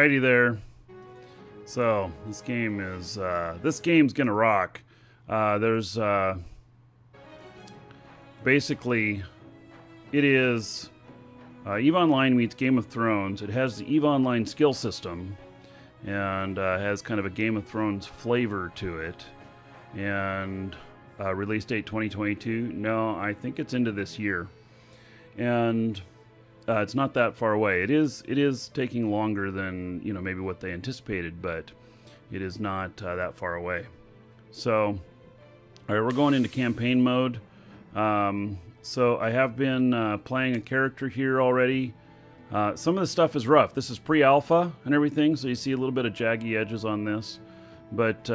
Alrighty there. So this game's gonna rock. There's basically it is EVE Online meets Game of Thrones. It has the EVE Online skill system and has kind of a Game of Thrones flavor to it. And release date 2022. No, I think it's into this year, and it's not that far away. It is taking longer than maybe what they anticipated, but it is not that far away. So, all right, we're going into campaign mode. So I have been playing a character here already. Some of the stuff is rough. This is pre-alpha and everything, so you see a little bit of jaggy edges on this, but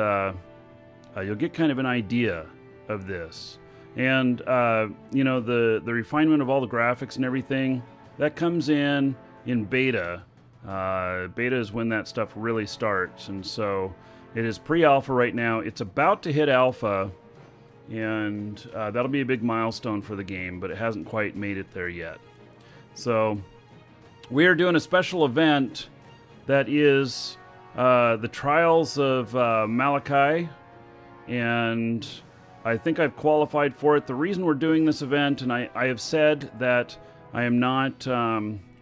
you'll get kind of an idea of this. And the refinement of all the graphics and everything that comes in beta. Beta is when that stuff really starts, and so it is pre-alpha right now. It's about to hit alpha, and that'll be a big milestone for the game, but it hasn't quite made it there yet. So we are doing a special event that is the Trials of Malachi, and I think I've qualified for it. The reason we're doing this event, and I have said that I am not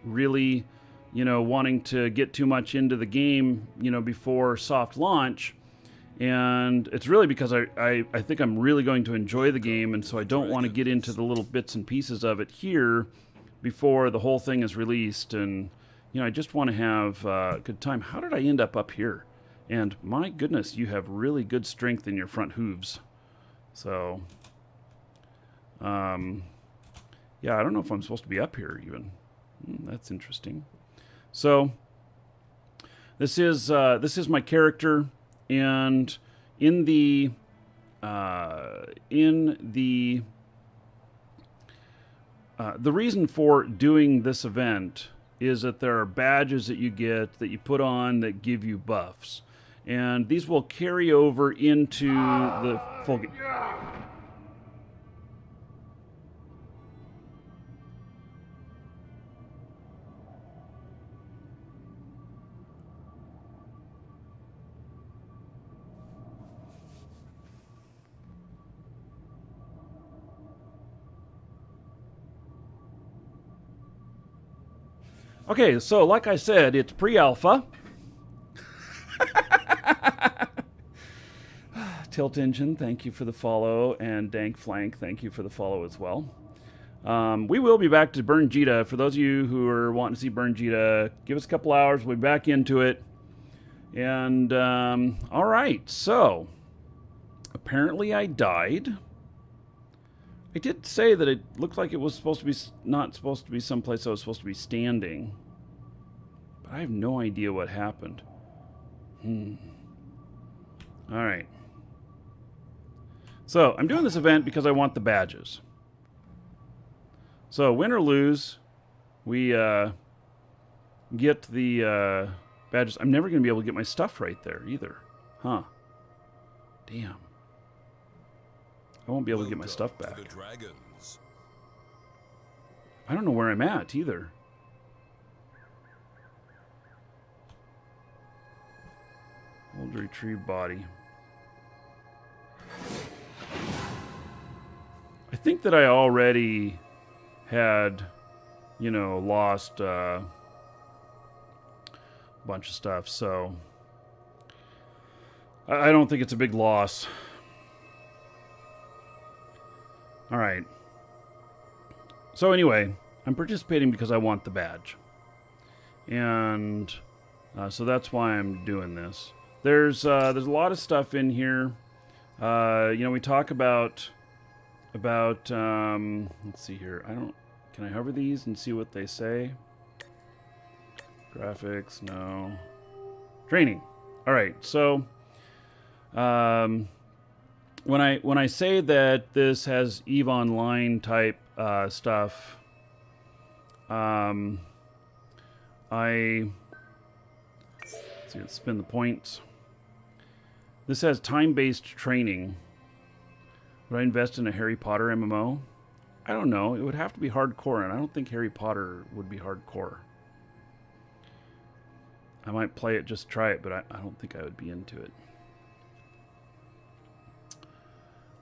really, wanting to get too much into the game, before soft launch. And it's really because I think I'm really going to enjoy the game, and so I don't want to get into the little bits and pieces of it here before the whole thing is released. And, I just want to have a good time. How did I end up here? And my goodness, you have really good strength in your front hooves. So, yeah, I don't know if I'm supposed to be up here even. That's interesting. So, this is my character, and in the reason for doing this event is that there are badges that you get that you put on that give you buffs. And these will carry over into the full game. Okay, so like I said, it's pre-alpha. Tilt Engine, thank you for the follow, and Dank Flank, thank you for the follow as well. We will be back to Burn Jita. For those of you who are wanting to see Burn Jita, give us a couple hours. We'll be back into it. And, all right, so apparently I died. I did say that it looked like it was supposed to be not supposed to be someplace I was supposed to be standing. But I have no idea what happened. All right. So I'm doing this event because I want the badges. So win or lose, we get the badges. I'm never going to be able to get my stuff right there either. Huh. Damn. I won't be able to get my stuff back. I don't know where I'm at either. Hold to retrieve body. I think that I already had, lost a bunch of stuff, so I don't think it's a big loss. All right. So anyway, I'm participating because I want the badge. And so that's why I'm doing this. There's a lot of stuff in here. We talk about let's see here. Can I hover these and see what they say? Graphics, no. Training. All right. So when I say that this has EVE Online type stuff, let's see, let's spin the points. This has time-based training. Would I invest in a Harry Potter MMO? I don't know. It would have to be hardcore, and I don't think Harry Potter would be hardcore. I might play it, just try it, but I don't think I would be into it.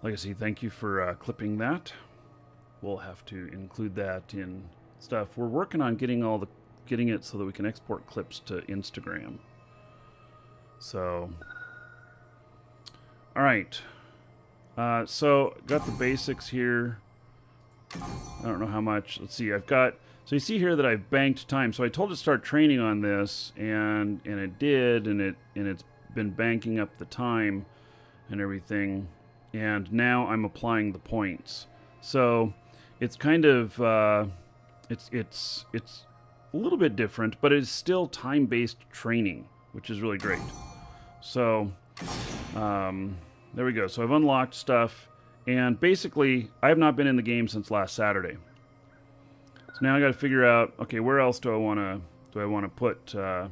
Legacy, thank you for clipping that. We'll have to include that in stuff. We're working on getting it so that we can export clips to Instagram. So, all right. So got the basics here. I don't know how much. Let's see. I've got. So you see here that I've banked time. So I told it to start training on this, and it did, and it's been banking up the time and everything. And now I'm applying the points. So it's kind of it's a little bit different, but it's still time-based training, which is really great. So there we go. So I've unlocked stuff, and basically I have not been in the game since last Saturday. So now I got to figure out, okay, where else do I want to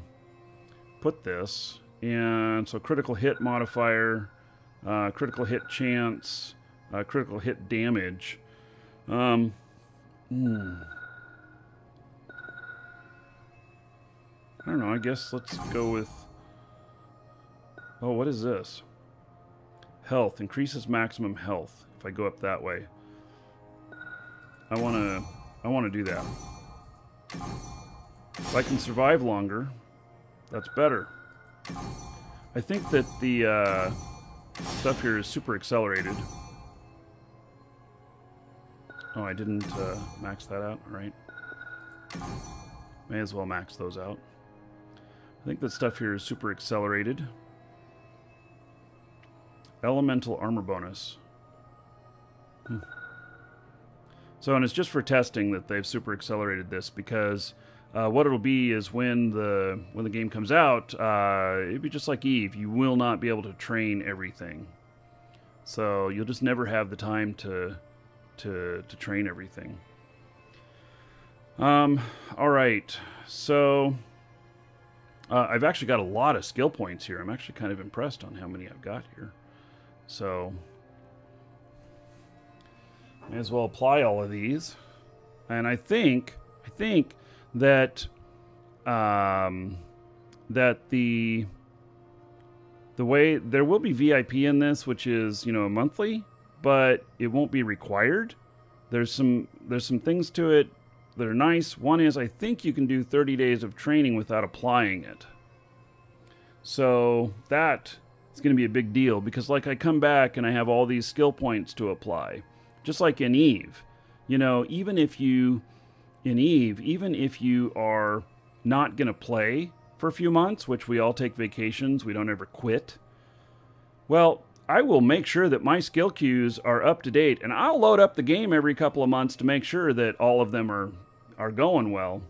put this? And so critical hit modifier, critical hit chance, critical hit damage. I don't know. I guess let's go with. Oh, what is this? Health increases maximum health. If I go up that way, I want to do that. If I can survive longer, that's better. I think that the stuff here is super accelerated. Oh, I didn't max that out. All right. May as well max those out. I think that stuff here is super accelerated. Elemental armor bonus. So, and it's just for testing that they've super accelerated this, because what it'll be is when the game comes out, it'll be just like Eve. You will not be able to train everything. So you'll just never have the time to train everything. All right. So I've actually got a lot of skill points here. I'm actually kind of impressed on how many I've got here. So may as well apply all of these. And I think that that the way there will be VIP in this, which is, you know, monthly, but it won't be required. There's some things to it that are nice. One is, I think you can do 30 days of training without applying it. So that is going to be a big deal, because like I come back and I have all these skill points to apply, just like in Eve. You know, even if you are not going to play for a few months, which we all take vacations, we don't ever quit. Well, I will make sure that my skill queues are up to date, and I'll load up the game every couple of months to make sure that all of them are going well,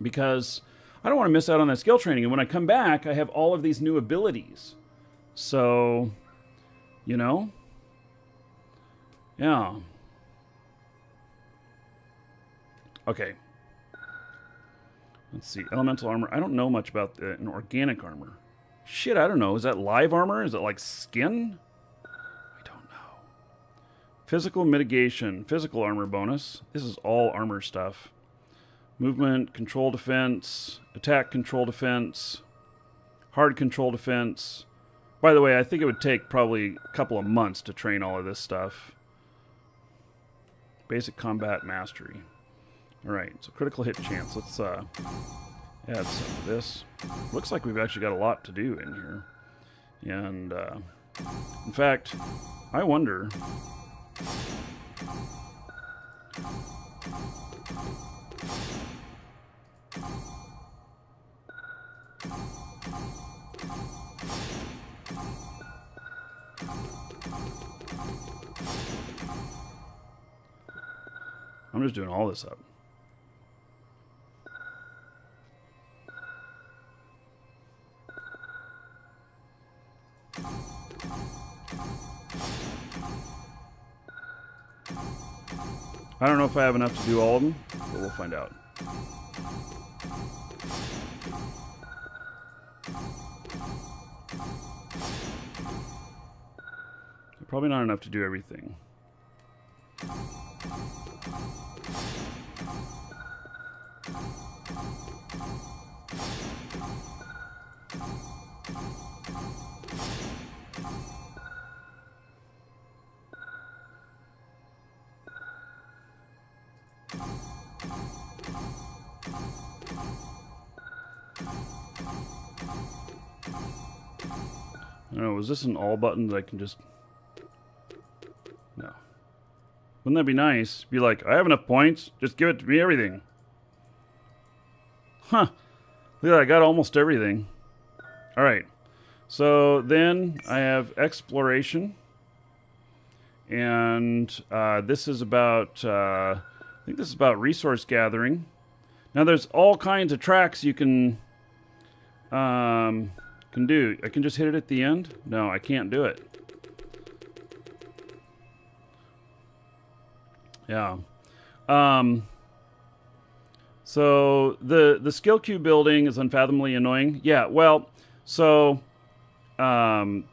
because I don't want to miss out on that skill training. And when I come back, I have all of these new abilities. So, you know, yeah. Okay. Let's see. Elemental armor. I don't know much about an organic armor. Shit, I don't know. Is that live armor? Is it like skin? I don't know. Physical mitigation. Physical armor bonus. This is all armor stuff. Movement, control defense, attack control defense, hard control defense. By the way, I think it would take probably a couple of months to train all of this stuff. Basic combat mastery. Alright, so critical hit chance. Let's add some of this. Looks like we've actually got a lot to do in here. And, in fact, I wonder... I'm just doing all this up. I don't know if I have enough to do all of them, but we'll find out. Probably not enough to do everything. I don't know, was this an all button that I can just... No. Wouldn't that be nice? Be like, I have enough points, just give it to me everything. Huh. Look at that, I got almost everything. Alright. So then I have exploration. And this is about, I think this is about resource gathering. Now there's all kinds of tracks you can do. I can just hit it at the end? No, I can't do it. Yeah. So the skill queue building is unfathomably annoying. Yeah, well, so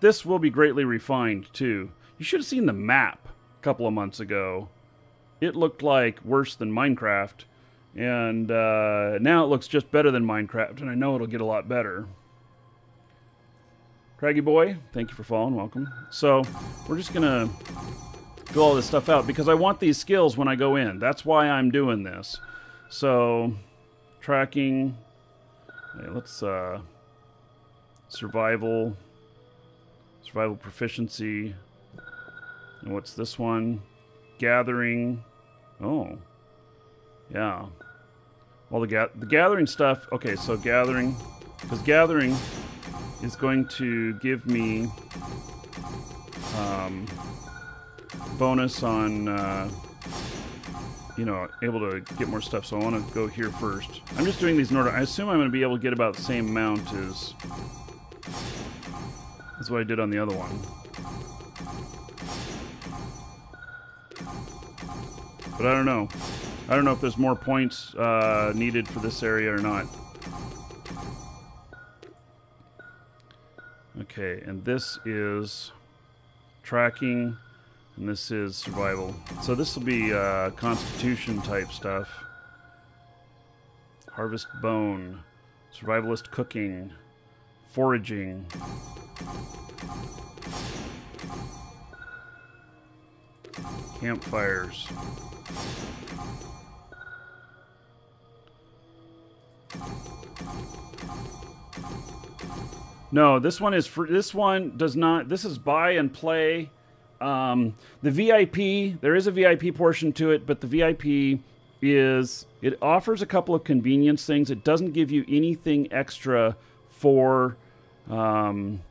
this will be greatly refined too. You should have seen the map a couple of months ago. It looked like worse than Minecraft. And now it looks just better than Minecraft, and I know it'll get a lot better. Craggy Boy, thank you for following, welcome. So, we're just going to fill all this stuff out, because I want these skills when I go in. That's why I'm doing this. So, tracking, okay, let's, survival proficiency, and what's this one? Gathering, oh, yeah. Well, the gathering stuff, okay, so gathering, because gathering is going to give me bonus on, you know, able to get more stuff, so I want to go here first. I'm just doing these in order. I assume I'm going to be able to get about the same amount as what I did on the other one. But I don't know. I don't know if there's more points needed for this area or not. Okay, and this is tracking, and this is survival. So this will be constitution type stuff. Harvest bone, survivalist cooking, foraging. Campfires. No, this one is for this one does not. This is buy and play. The VIP, there is a VIP portion to it, but the VIP is it offers a couple of convenience things. It doesn't give you anything extra for doesn't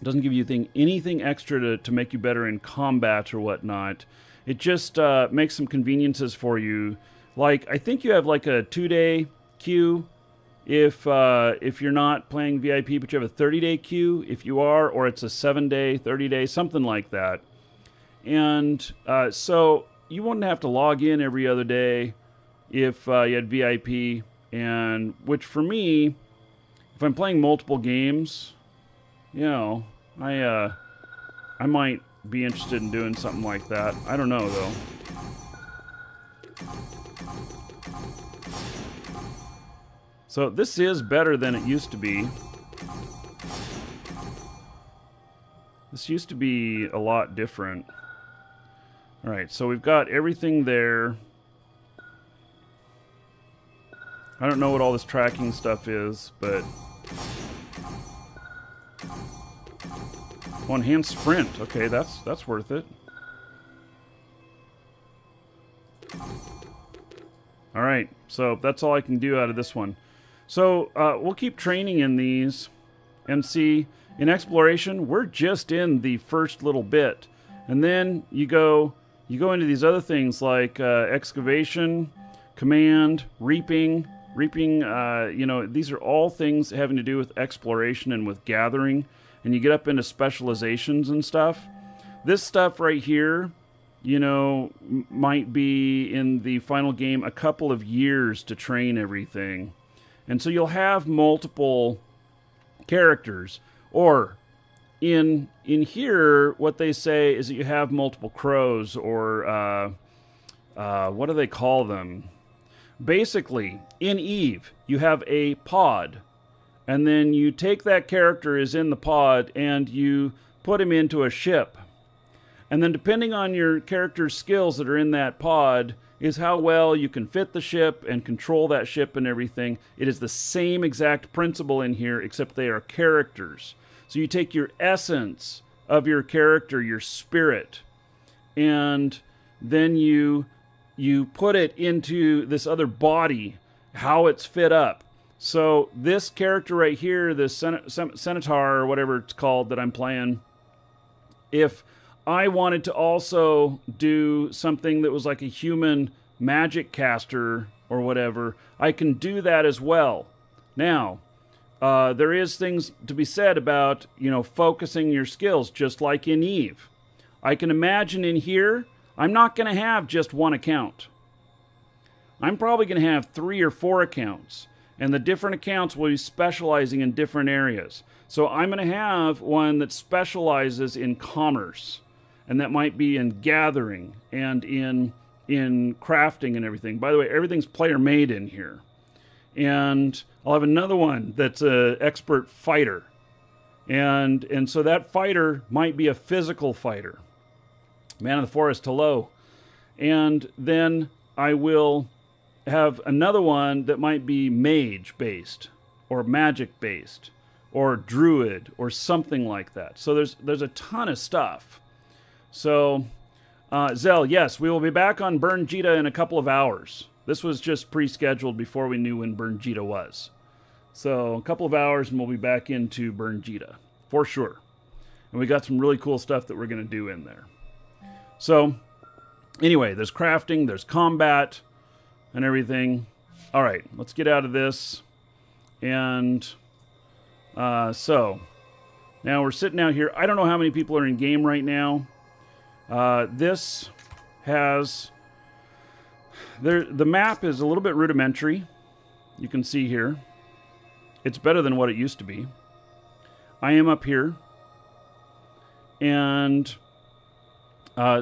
give you anything extra to make you better in combat or whatnot. It just makes some conveniences for you. Like I think you have like a 2-day queue. If you're not playing VIP, but you have a 30-day queue, if you are, or it's a 7-day, 30-day, something like that. And so you wouldn't have to log in every other day if you had VIP. And which for me, if I'm playing multiple games, you know, I might be interested in doing something like that. I don't know though. So this is better than it used to be. This used to be a lot different. Alright, so we've got everything there. I don't know what all this tracking stuff is, but... Oh, enhanced sprint. Okay, that's worth it. Alright, so that's all I can do out of this one. So we'll keep training in these and see. In exploration, we're just in the first little bit, and then you go into these other things like excavation, command, reaping. You know, these are all things having to do with exploration and with gathering, and you get up into specializations and stuff. This stuff right here, you know, might be in the final game a couple of years to train everything. And so you'll have multiple characters. Or in here, what they say is that you have multiple crows, or what do they call them? Basically, in Eve, you have a pod. And then you take that character is in the pod and you put him into a ship. And then depending on your character's skills that are in that pod, is how well you can fit the ship and control that ship and everything. It is the same exact principle in here, except they are characters. So you take your essence of your character, your spirit, and then you put it into this other body, how it's fit up. So this character right here, this Centaur or whatever it's called that I'm playing, if I wanted to also do something that was like a human magic caster or whatever, I can do that as well. Now, there is things to be said about, focusing your skills, just like in Eve. I can imagine in here, I'm not going to have just one account. I'm probably going to have 3 or 4 accounts, and the different accounts will be specializing in different areas. So I'm going to have one that specializes in commerce, and that might be in gathering and in crafting and everything. By the way, everything's player-made in here. And I'll have another one that's an expert fighter. And so that fighter might be a physical fighter. Man of the Forest, hello. And then I will have another one that might be mage-based or magic-based or druid or something like that. So there's a ton of stuff. So, Zell, yes, we will be back on Burn Jita in a couple of hours. This was just pre-scheduled before we knew when Burn Jita was. So, a couple of hours and we'll be back into Burn Jita, for sure. And we got some really cool stuff that we're going to do in there. So, anyway, there's crafting, there's combat, and everything. All right, let's get out of this. And so, now we're sitting out here. I don't know how many people are in game right now. This has... the map is a little bit rudimentary. You can see here. It's better than what it used to be. I am up here. And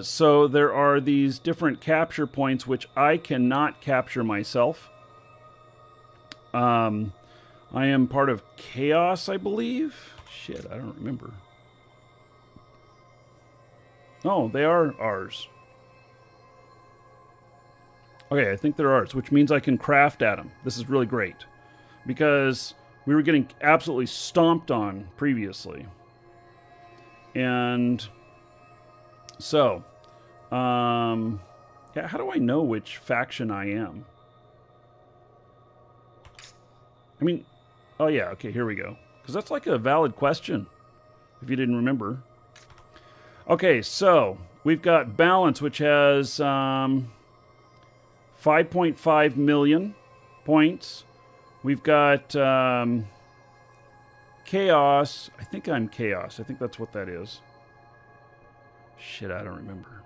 so there are these different capture points which I cannot capture myself. I am part of Chaos, I believe. Shit, I don't remember. Oh, they are ours. Okay, I think they're ours, which means I can craft at them. This is really great. Because we were getting absolutely stomped on previously. And so, yeah, how do I know which faction I am? I mean, oh yeah, okay, here we go. Because that's like a valid question, if you didn't remember. Okay, so we've got Balance, which has 5.5 million points. We've got Chaos. I think I'm Chaos. I think that's what that is. Shit, I don't remember.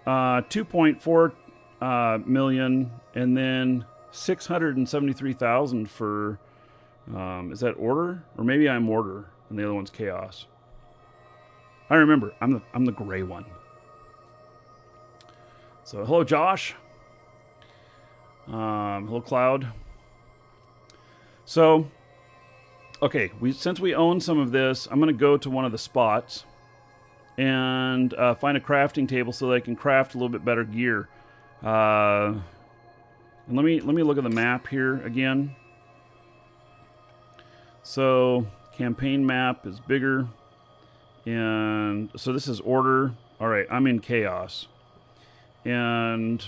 2.4 million, and then 673,000 for, is that Order? Or maybe I'm Order, and the other one's Chaos. I remember, I'm the gray one. So, hello, Josh. Hello, Cloud. So, okay, since we own some of this, I'm going to go to one of the spots and find a crafting table so that I can craft a little bit better gear. And let me look at the map here again. So, campaign map is bigger. And so this is Order. All right, I'm in Chaos. And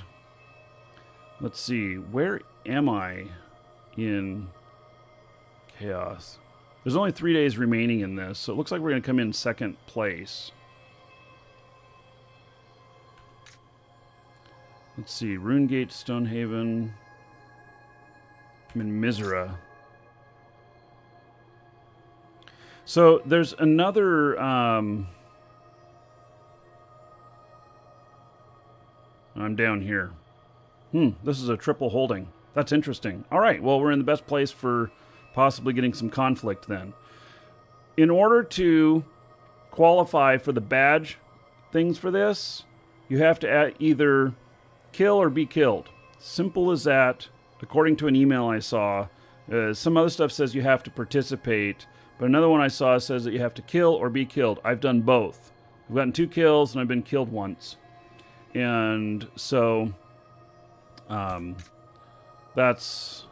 let's see, where am I in Chaos? There's only 3 days remaining in this, so it looks like we're going to come in second place. Let's see, Runegate, Stonehaven. I'm in Misera. So there's another... I'm down here. This is a triple holding. That's interesting. All right, well, we're in the best place for possibly getting some conflict then. In order to qualify for the badge things for this, you have to either kill or be killed. Simple as that. According to an email I saw, some other stuff says you have to participate, but another one I saw says that you have to kill or be killed. I've done both. I've gotten 2 kills and I've been killed once. And so that's,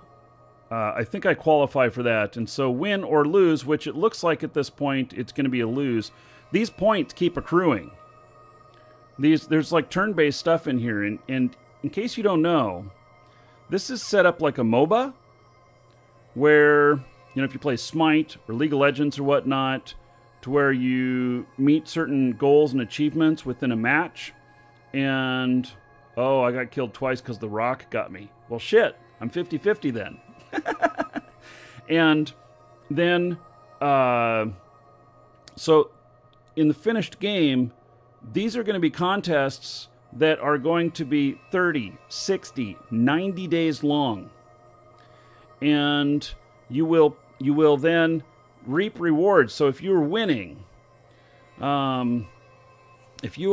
I think I qualify for that. And so win or lose, which it looks like at this point it's going to be a lose, these points keep accruing. There's like turn-based stuff in here. And in case you don't know, this is set up like a MOBA where, if you play Smite or League of Legends or whatnot, to where you meet certain goals and achievements within a match. And, I got killed twice because the rock got me. Well, shit, I'm 50-50 then. And then, so in the finished game, these are going to be contests that are going to be 30, 60, 90 days long. And you will then reap rewards. So if you're winning, then you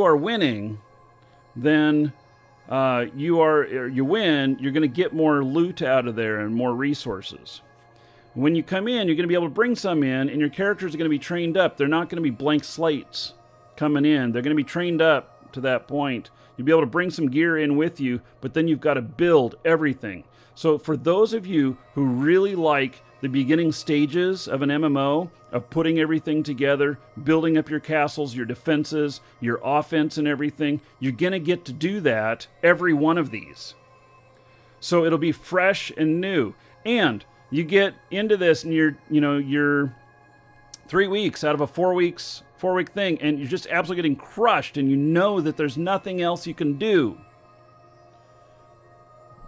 win, you're going to get more loot out of there and more resources. When you come in, you're going to be able to bring some in, and your characters are going to be trained up. They're not going to be blank slates coming in. They're going to be trained up to that point. You'll be able to bring some gear in with you, but then you've got to build everything. So for those of you who really like the beginning stages of an MMO, of putting everything together, building up your castles, your defenses, your offense and everything, you're going to get to do that every one of these. So it'll be fresh and new. And you get into this and you're 3 weeks out of a 4 week thing, and you're just absolutely getting crushed, and you know that there's nothing else you can do.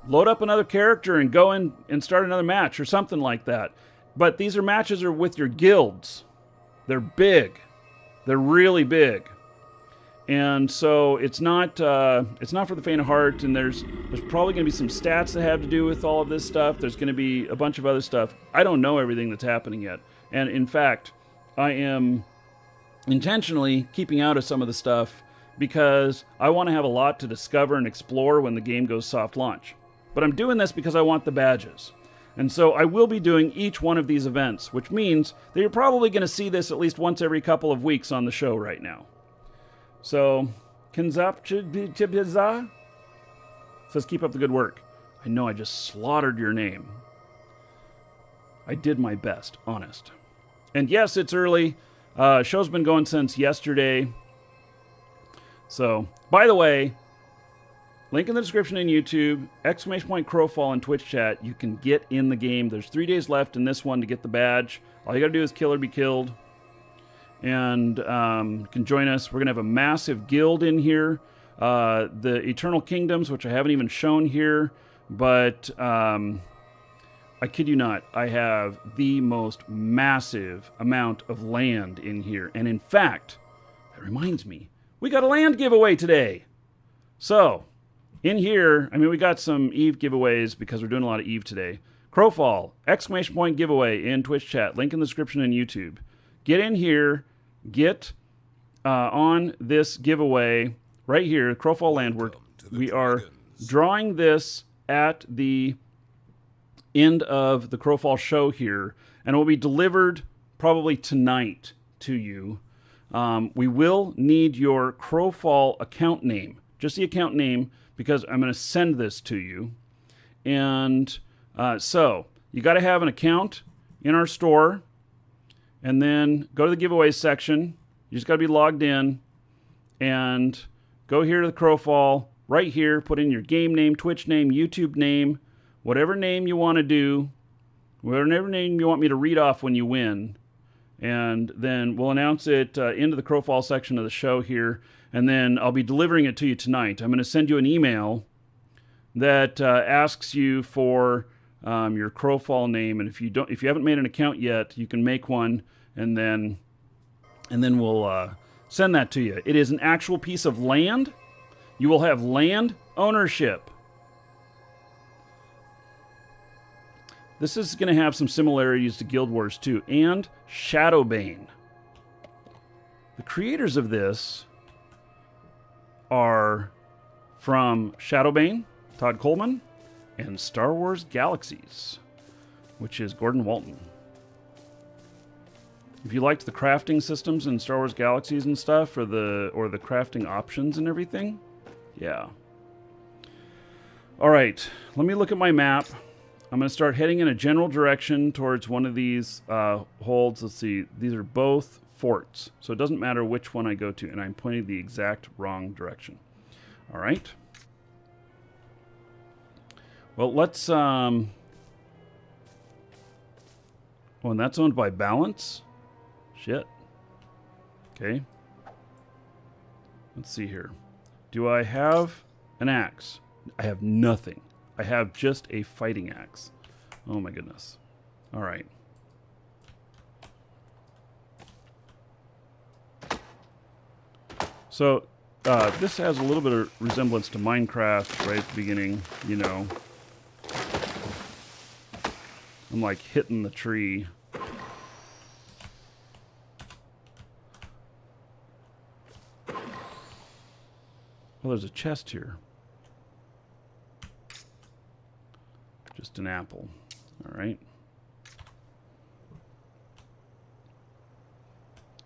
Load up another character and go in and start another match or something like that. But these matches are with your guilds. They're big. They're really big. And so it's not for the faint of heart, and there's probably going to be some stats that have to do with all of this stuff. There's going to be a bunch of other stuff. I don't know everything that's happening yet. And in fact, I am intentionally keeping out of some of the stuff because I want to have a lot to discover and explore when the game goes soft launch. But I'm doing this because I want the badges. And so I will be doing each one of these events, which means that you're probably going to see this at least once every couple of weeks on the show right now. So, Kinzapchibiza says, keep up the good work. I know I just slaughtered your name. I did my best, honest. And yes, it's early. Show's been going since yesterday. So, by the way, link in the description in YouTube, !Crowfall in Twitch chat. You can get in the game. There's 3 days left in this one to get the badge. All you got to do is kill or be killed. And you can join us. We're going to have a massive guild in here. The Eternal Kingdoms, which I haven't even shown here. But I kid you not, I have the most massive amount of land in here. And in fact, that reminds me, we got a land giveaway today. So, in here, we got some Eve giveaways because we're doing a lot of Eve today. Crowfall, !Giveaway in Twitch chat. Link in the description in YouTube. Get in here. Get on this giveaway right here, Crowfall Landwork. We are drawing this at the end of the Crowfall show here, and it will be delivered probably tonight to you. We will need your Crowfall account name, just the account name, because I'm going to send this to you. And so you got to have an account in our store, and then go to the giveaways section. You just got to be logged in, and go here to the Crowfall. Right here, put in your game name, Twitch name, YouTube name, whatever name you want to do, whatever name you want me to read off when you win. And then we'll announce it into the Crowfall section of the show here, and then I'll be delivering it to you tonight. I'm going to send you an email that asks you for your Crowfall name, and if you haven't made an account yet, you can make one, and then we'll send that to you. It is an actual piece of land. You will have land ownership. This is going to have some similarities to Guild Wars 2 and Shadowbane. The creators of this are from Shadowbane, Todd Coleman, and Star Wars Galaxies, which is Gordon Walton. If you liked the crafting systems in Star Wars Galaxies and stuff, or the crafting options and everything, Yeah. All right, let me look at my map. I'm going to start heading in a general direction towards one of these holds. Let's see. These are both forts, so it doesn't matter which one I go to, and I'm pointing the exact wrong direction. All right. Well, let's... Oh, and that's owned by Balance? Shit. Okay. Let's see here. Do I have an axe? I have nothing. I have just a fighting axe. Oh my goodness. All right. So this has a little bit of resemblance to Minecraft right at the beginning, you know. I'm like hitting the tree. Well, there's a chest here. Just an apple. All right.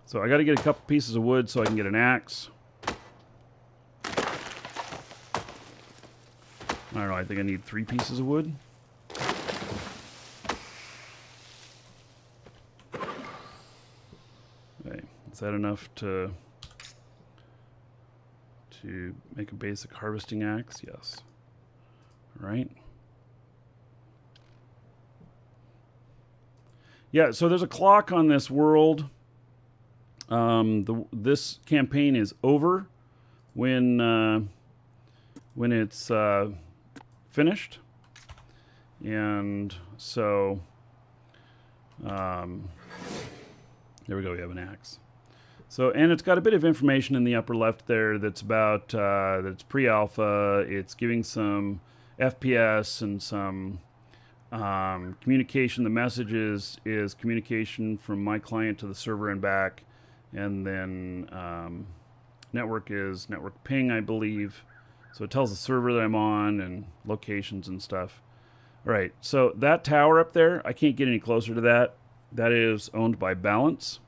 So I got to get a couple pieces of wood so I can get an axe. I don't know, I think I need 3 pieces of wood. Okay, is that enough to make a basic harvesting axe? Yes. All right. Yeah, so there's a clock on this world. This campaign is over when it's finished, and so there we go. We have an axe. So, and it's got a bit of information in the upper left there that's about that it's pre-alpha. It's giving some FPS and some communication. The message is communication from my client to the server and back, and then network is network ping, I believe. So it tells the server that I'm on and locations and stuff. All right, so that tower up there, I can't get any closer to that. That is owned by Balance,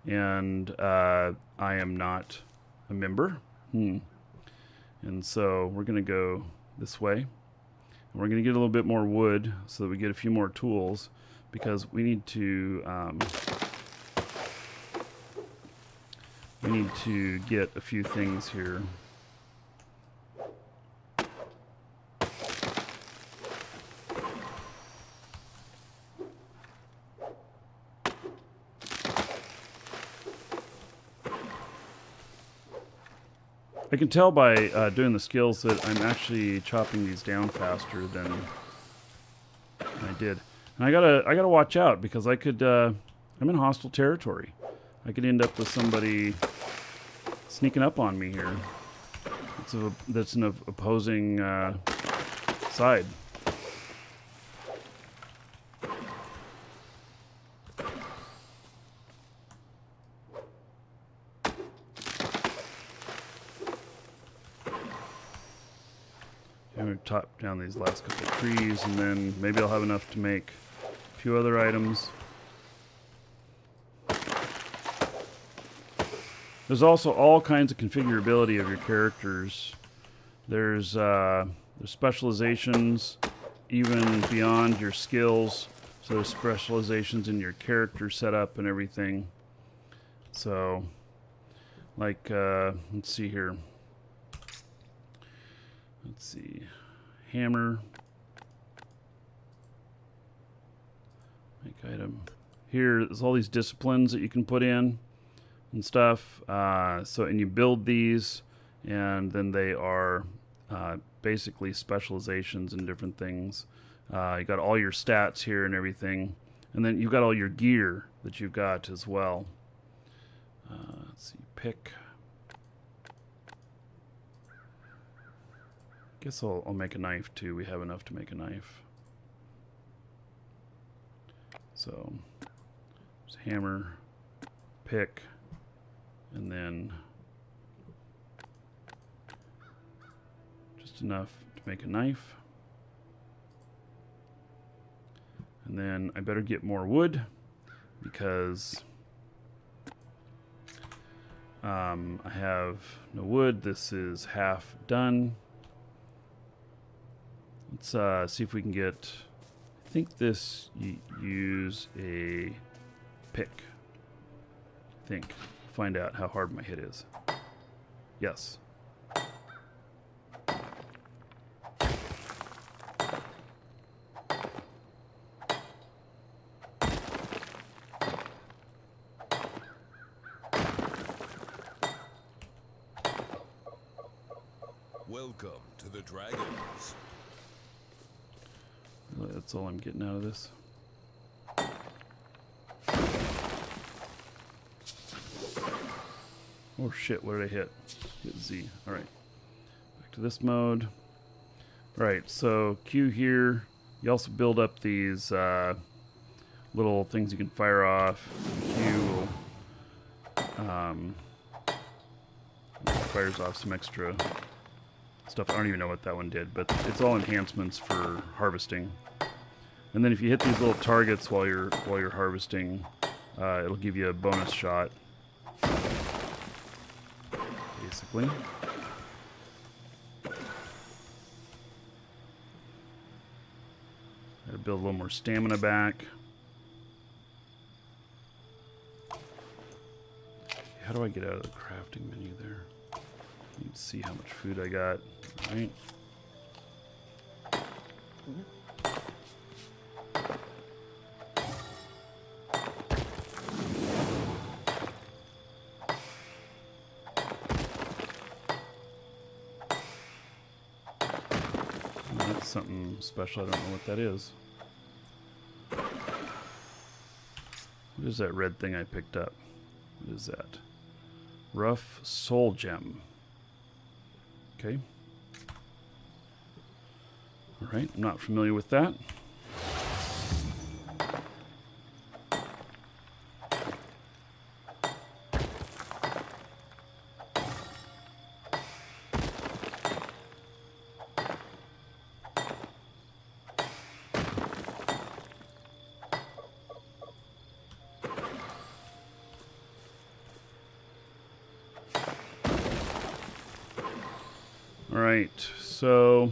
and I am not a member. And so we're going to go this way. We're going to get a little bit more wood so that we get a few more tools, because we need to get a few things here. I can tell by doing the skills that I'm actually chopping these down faster than I did. And I gotta watch out, because I could I'm in hostile territory. I could end up with somebody sneaking up on me here. That's an opposing side. I'm going to chop down these last couple of trees, and then maybe I'll have enough to make a few other items. There's also all kinds of configurability of your characters. There's specializations even beyond your skills. So there's specializations in your character setup and everything. So, like, let's see here. Let's see, hammer, make item. Here, there's all these disciplines that you can put in and stuff. And you build these, and then they are basically specializations in different things. You got all your stats here and everything, and then you've got all your gear that you've got as well. Let's see, pick. Guess I'll make a knife too. We have enough to make a knife. So, there's hammer, pick, and then just enough to make a knife. And then I better get more wood, because I have no wood. This is half done. Let's see if we can get... I think this use a pick. I think. Find out how hard my hit is. Yes. Welcome to the Dragons. That's all I'm getting out of this. Oh shit, what did I hit? Hit Z. Alright. Back to this mode. Alright, so Q here. You also build up these little things you can fire off. Q fires off some extra stuff. I don't even know what that one did, but it's all enhancements for harvesting. And then if you hit these little targets while you're harvesting, it'll give you a bonus shot. Basically. Gotta build a little more stamina back. How do I get out of the crafting menu there? Need to see how much food I got. All right. That's something special. I don't know what that is. What is that red thing I picked up? What is that? Rough soul gem. Okay. Alright, I'm not familiar with that. Alright, so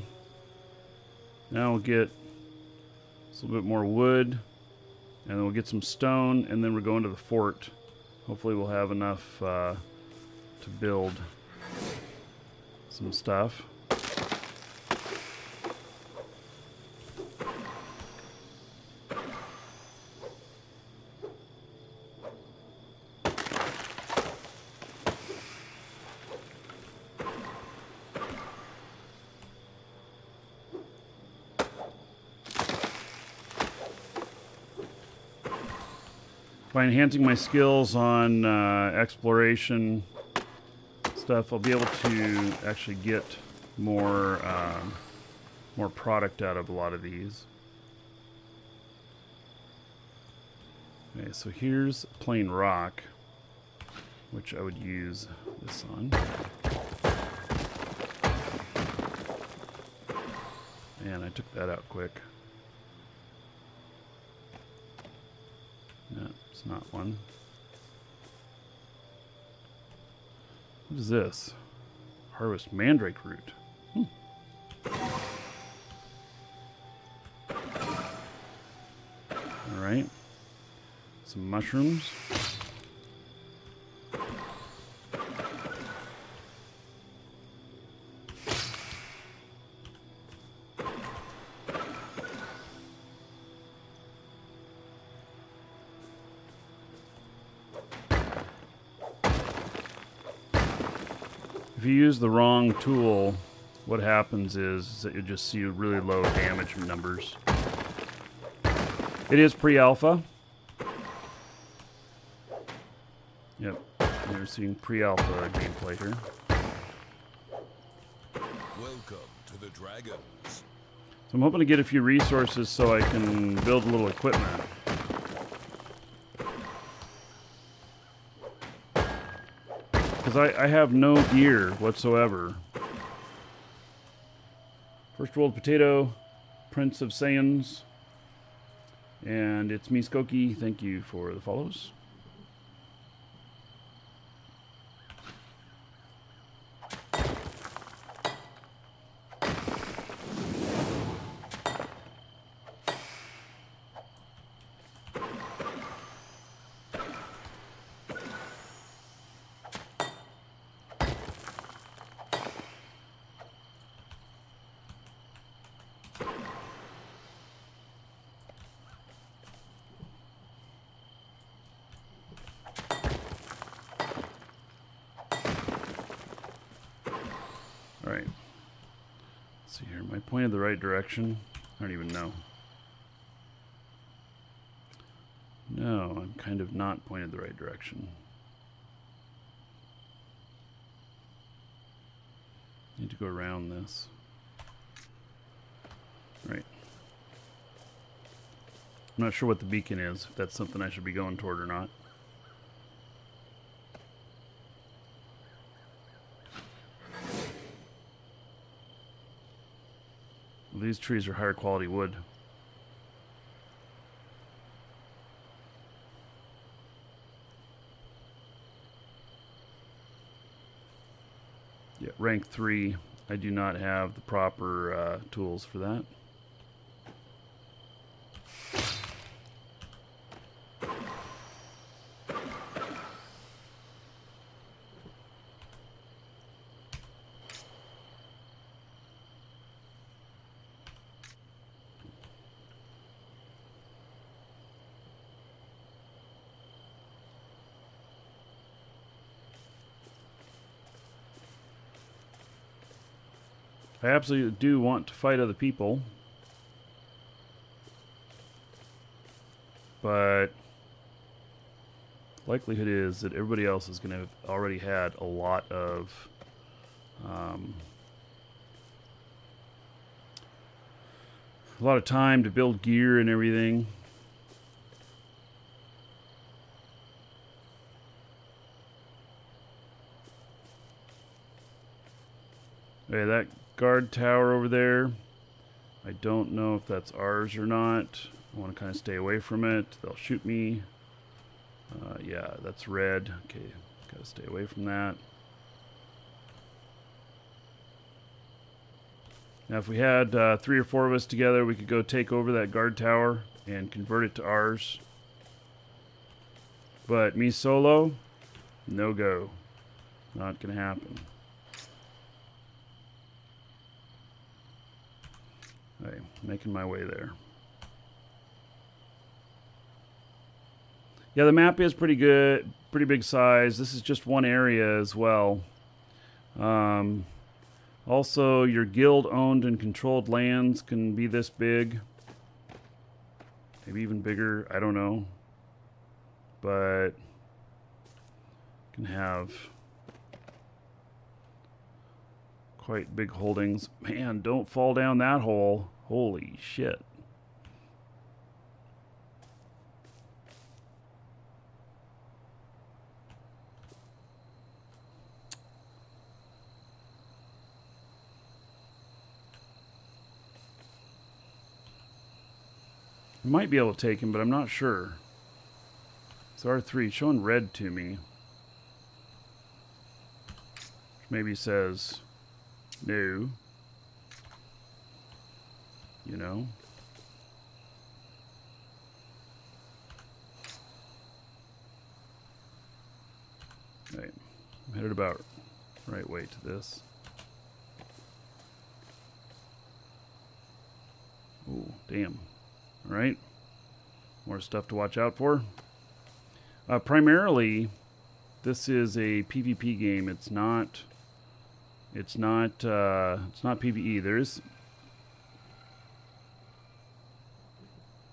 now we'll get a little bit more wood, and then we'll get some stone, and then we're going to the fort. Hopefully we'll have enough to build some stuff. By enhancing my skills on exploration stuff, I'll be able to actually get more product out of a lot of these. Okay, so here's plain rock, which I would use this on. And I took that out quick. No, it's not one. What is this? Harvest mandrake root. Alright. Some mushrooms. If you use the wrong tool, what happens is that you just see really low damage numbers. It is pre-alpha. Yep, you're seeing pre-alpha gameplay here. Welcome to the Dragons. So I'm hoping to get a few resources so I can build a little equipment. Because I have no gear whatsoever. First World Potato, Prince of Saiyans. And it's me, Skokie. Thank you for the follows. see here. Am I pointed the right direction? I don't even know. No, I'm kind of not pointed the right direction. Need to go around this. Right. I'm not sure what the beacon is, if that's something I should be going toward or not. Well, these trees are higher quality wood. Yeah, rank 3. I do not have the proper tools for that. I absolutely do want to fight other people, but likelihood is that everybody else is going to have already had a lot of time to build gear and everything. Okay, that guard tower over there, I don't know if that's ours or not. I want to kind of stay away from it. They'll shoot me. Yeah, that's red. Okay, gotta stay away from that. Now, if we had 3 or 4 of us together, we could go take over that guard tower and convert it to ours. But me solo, no go. Not gonna happen. Okay, making my way there. Yeah, the map is pretty good, pretty big size. This is just one area as well. Also, your guild-owned and controlled lands can be this big. Maybe even bigger, I don't know. But can have quite big holdings. Man, don't fall down that hole. Holy shit. I might be able to take him, but I'm not sure. It's R3, showing red to me. Which maybe says no. You know? Right. I'm headed about right way to this. Oh, damn. Alright. More stuff to watch out for. Primarily, this is a PvP game. It's not PvE.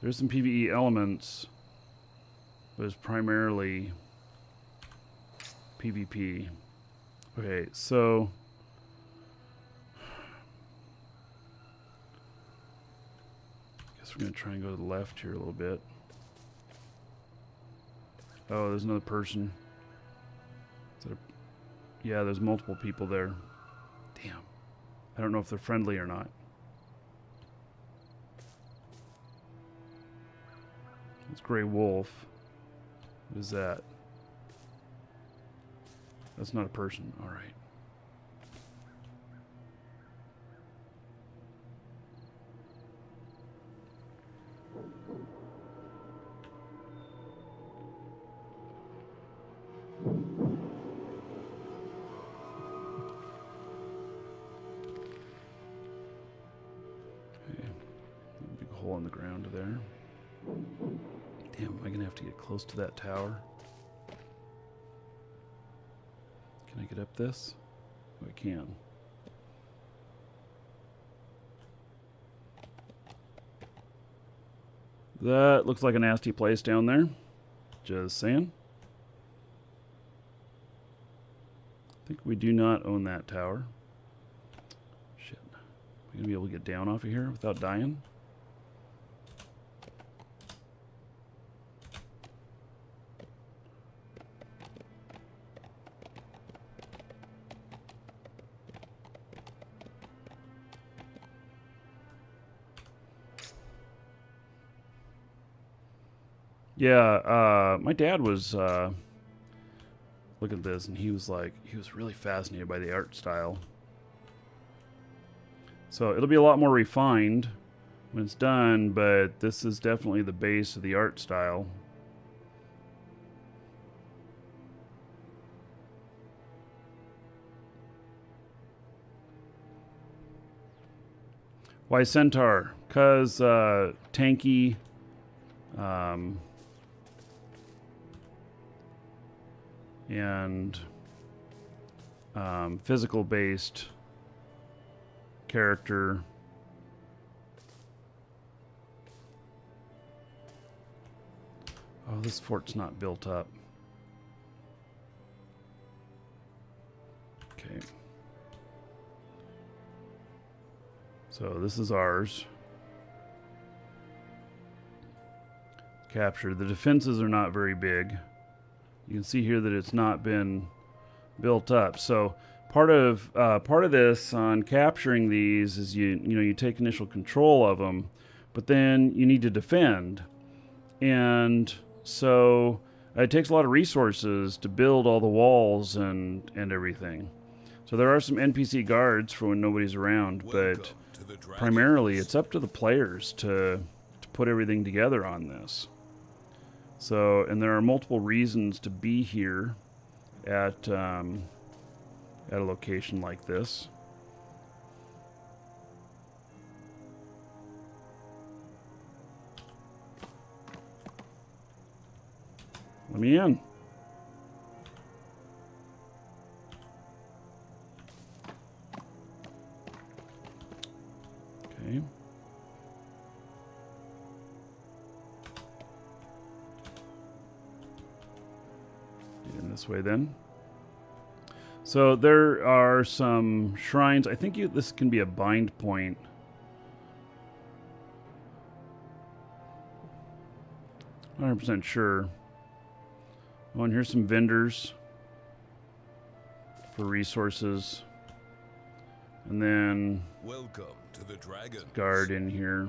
There's some PvE elements, but it's primarily PvP. Okay, so I guess we're gonna try and go to the left here a little bit. Oh, there's another person. Is that yeah, there's multiple people there. Damn. I don't know if they're friendly or not. It's Gray Wolf. What is that? That's not a person. All right. Okay. Big hole in the ground there. Damn, am I gonna have to get close to that tower? Can I get up this? Oh, I can. That looks like a nasty place down there. Just saying. I think we do not own that tower. Shit. Are we going to be able to get down off of here without dying? Yeah, my dad was looking at this, and he was really fascinated by the art style. So it'll be a lot more refined when it's done, but this is definitely the base of the art style. Why Centaur? 'Cause tanky. And physical based character. Oh, this fort's not built up. Okay. So this is ours. Capture. The defenses are not very big. You can see here that it's not been built up. So part of this on capturing these is you take initial control of them, but then you need to defend, and so it takes a lot of resources to build all the walls and everything. So there are some NPC guards for when nobody's around, but primarily it's up to the players to put everything together on this. So, and there are multiple reasons to be here at a location like this. Let me in. Okay. This way then. So there are some shrines. I think this can be a bind point. Not 100% sure. Oh, and here's some vendors for resources. And then welcome to the Dragon guard in here.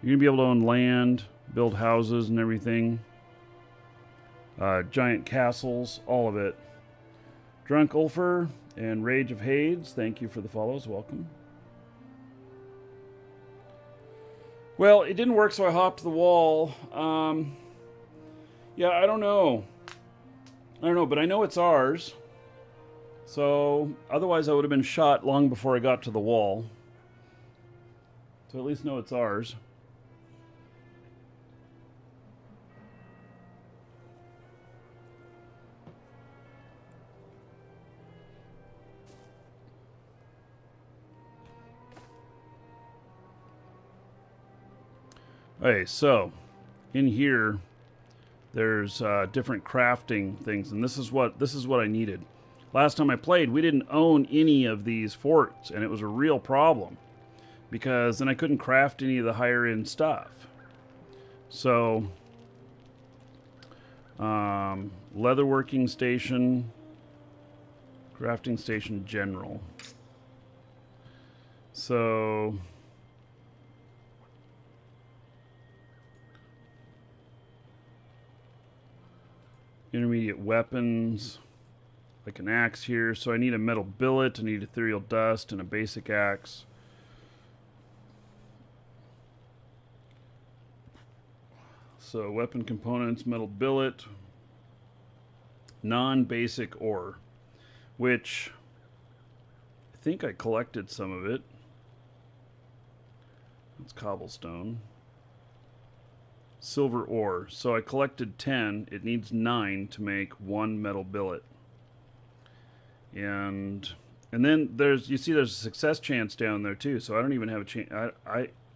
You're gonna be able to own land, build houses and everything. Giant castles, all of it. Drunk Ulfer and Rage of Hades, thank you for the follows. Welcome. Well, it didn't work, so I hopped the wall. Yeah, I don't know, but I know it's ours. So, otherwise I would have been shot long before I got to the wall. So at least know it's ours. Okay, so in here there's different crafting things, and this is what I needed. Last time I played, we didn't own any of these forts, and it was a real problem because then I couldn't craft any of the higher end stuff. So leatherworking station, crafting station general. So intermediate weapons, like an axe here. So I need a metal billet, I need ethereal dust, and a basic axe. So weapon components, metal billet, non-basic ore, which I think I collected some of it. That's cobblestone. Silver ore. So I collected 10. It needs 9 to make 1 metal billet. And then there's a success chance down there too. So I don't even have a chance.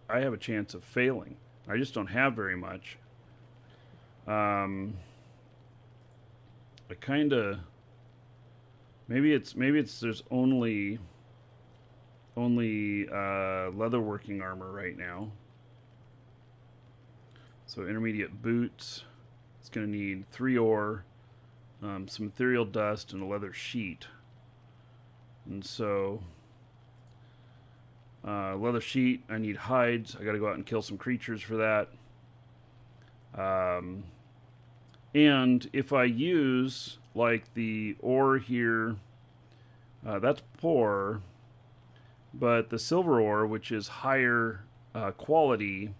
I have a chance of failing. I just don't have very much. I kind of maybe it's there's only leatherworking armor right now. So intermediate boots. It's going to need 3 ore, some ethereal dust, and a leather sheet. And so leather sheet. I need hides. I got to go out and kill some creatures for that. And if I use like the ore here, that's poor, but the silver ore, which is higher quality,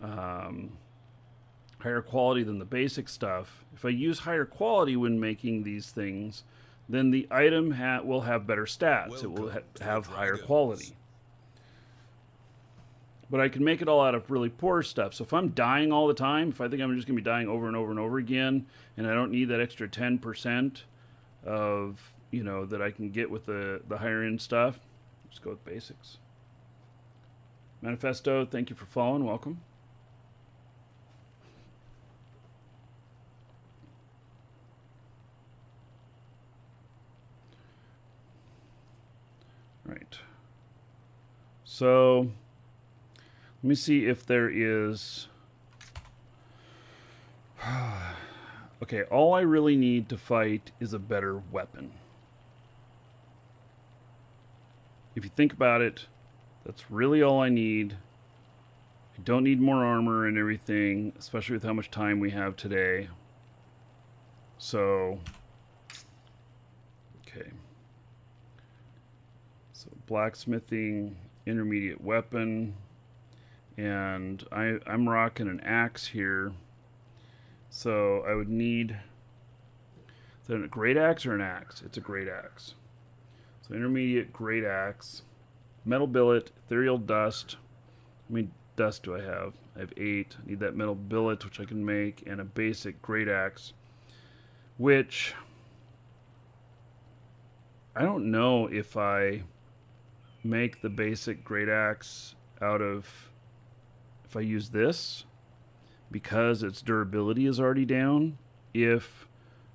higher quality than the basic stuff. If I use higher quality when making these things, then the item will have better stats. It will have higher quality. But I can make it all out of really poor stuff. So if I'm dying all the time, if I think I'm just going to be dying over and over and over again, and I don't need that extra 10% of, that I can get with the higher end stuff, just go with basics. Manifesto, thank you for following. Welcome. Right. So let me see if there is... Okay, all I really need to fight is a better weapon. If you think about it, that's really all I need. I don't need more armor and everything, especially with how much time we have today. So, okay. So blacksmithing, intermediate weapon. And I'm rocking an axe here. So I would need... Is that a great axe or an axe? It's a great axe. So intermediate great axe. Metal billet, ethereal dust. How many dust do I have? I have 8. I need that metal billet, which I can make, and a basic great axe. Which... I don't know if I make the basic great axe out of... If I use this, because its durability is already down, if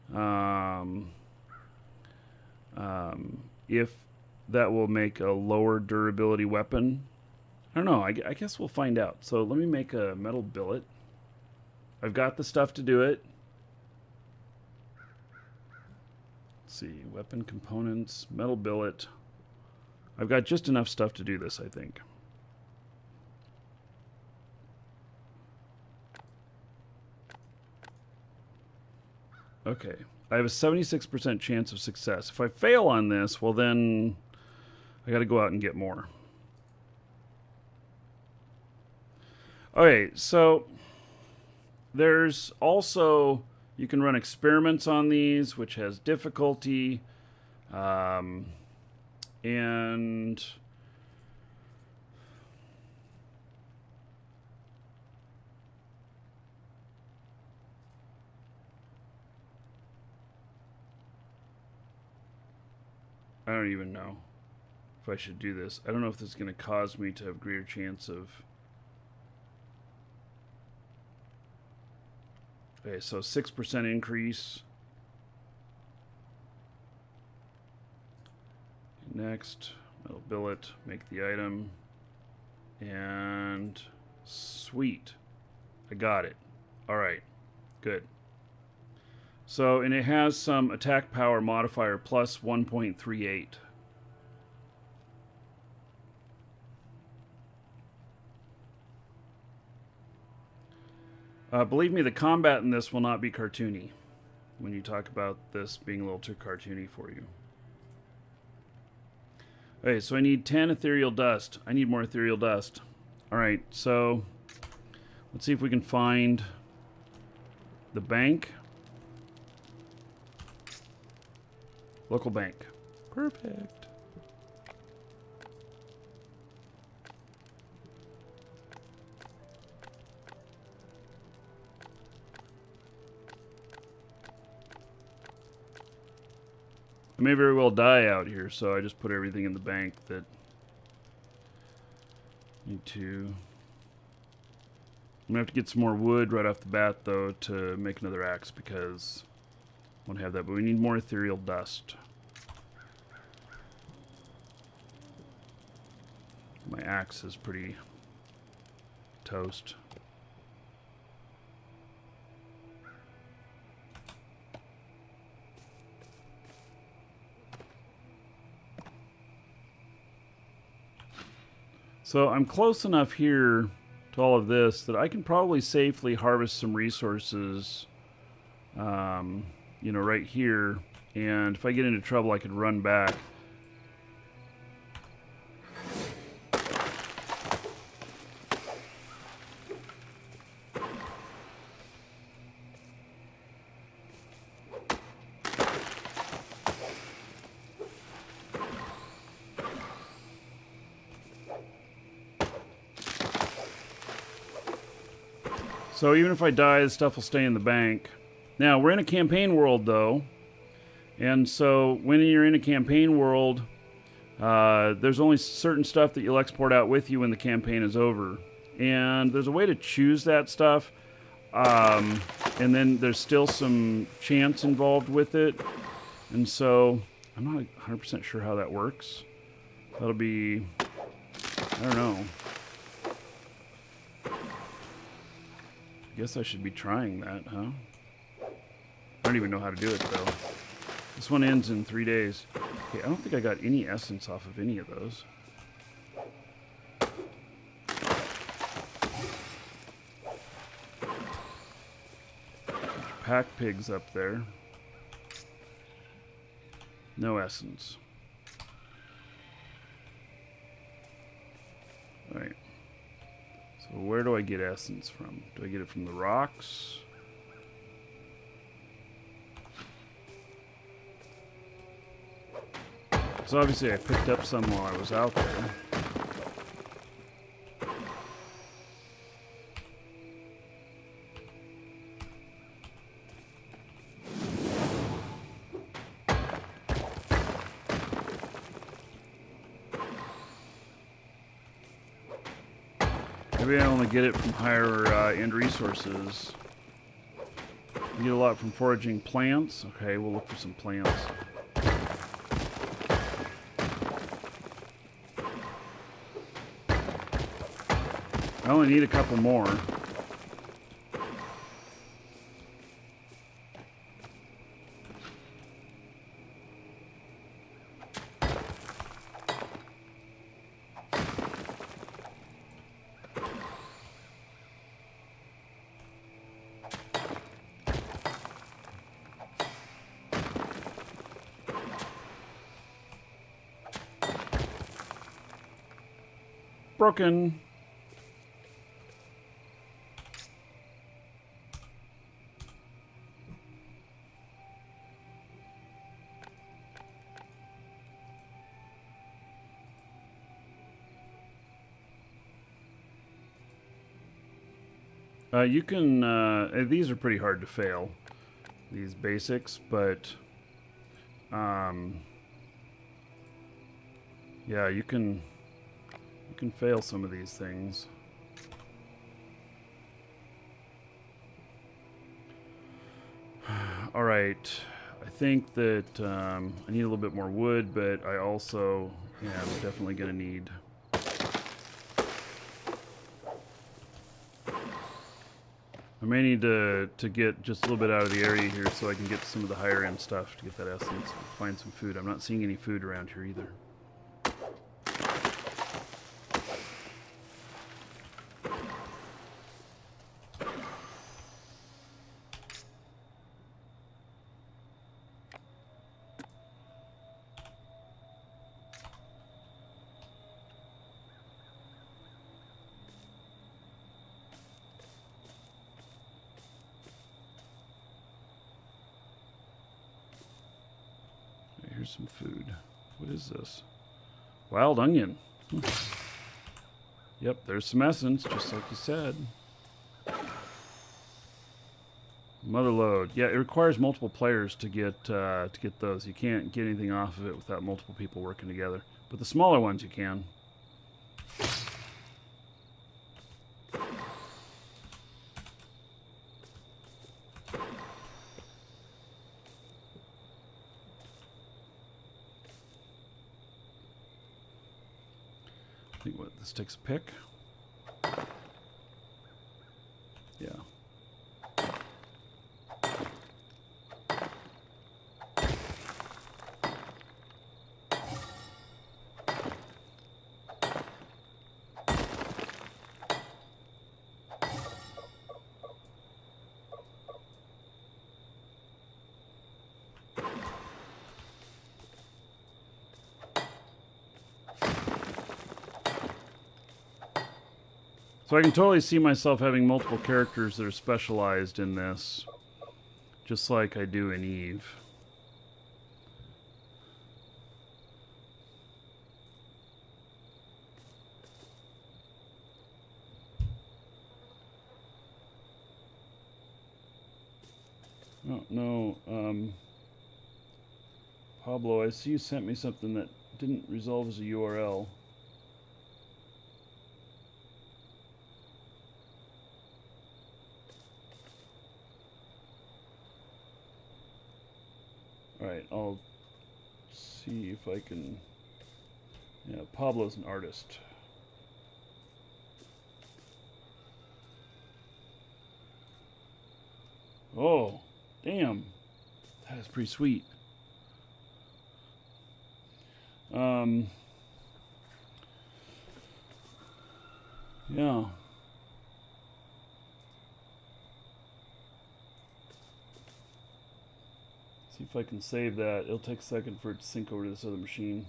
that will make a lower durability weapon. I don't know. I guess we'll find out. So let me make a metal billet. I've got the stuff to do it. Let's see. Weapon components, metal billet. I've got just enough stuff to do this, I think. Okay, I have a 76% chance of success. If I fail on this, well then I got to go out and get more. Okay, so there's also, you can run experiments on these, which has difficulty, and I don't even know if I should do this. I don't know if this is going to cause me to have greater chance of... Okay, so 6% increase. Next, metal billet, make the item. And sweet. I got it. All right, good. So, and it has some attack power modifier plus 1.38. Believe me, the combat in this will not be cartoony when you talk about this being a little too cartoony for you. Okay, so I need 10 ethereal dust. I need more ethereal dust. All right, so let's see if we can find the bank. Local bank. Perfect. I may very well die out here, so I just put everything in the bank that Need to... I'm going to have to get some more wood right off the bat, though, to make another axe, because I won't have that. But we need more ethereal dust. My axe is pretty toast. So I'm close enough here to all of this that I can probably safely harvest some resources, you know, right here. And if I get into trouble, I could run back. So even if I die, the stuff will stay in the bank. Now, we're in a campaign world, though. And so when you're in a campaign world, there's only certain stuff that you'll export out with you when the campaign is over. And there's a way to choose that stuff. And then there's still some chance involved with it. And so I'm not 100% sure how that works. That'll be... I don't know. I guess I should be trying that, huh? I don't even know how to do it, though. This one ends in 3 days. Okay, I don't think I got any essence off of any of those. Pack pigs up there. No essence. Alright. So where do I get essence from? Do I get it from the rocks? Because obviously I picked up some while I was out there. Maybe I only get it from higher end resources. You get a lot from foraging plants. Okay, we'll look for some plants. I only need a couple more. Broken. You can, these are pretty hard to fail, these basics, but, yeah, you can fail some of these things. All right, I think that I need a little bit more wood, but I also am definitely going to need... I may need to get just a little bit out of the area here so I can get some of the higher end stuff to get that essence. Find some food. I'm not seeing any food around here either. Here's some food. What is this? Wild onion. Yep, there's some essence, just like you said. Mother lode. Yeah, it requires multiple players to get those. You can't get anything off of it without multiple people working together. But the smaller ones you can. think what this takes a pick. Yeah. So I can totally see myself having multiple characters that are specialized in this, just like I do in Eve. Oh, no, Pablo, I see you sent me something that didn't resolve as a URL. Alright, I'll see if I can... Yeah, Pablo's an artist. Oh, damn. That is pretty sweet. Yeah. See if I can save that. It'll take a second for it to sync over to this other machine.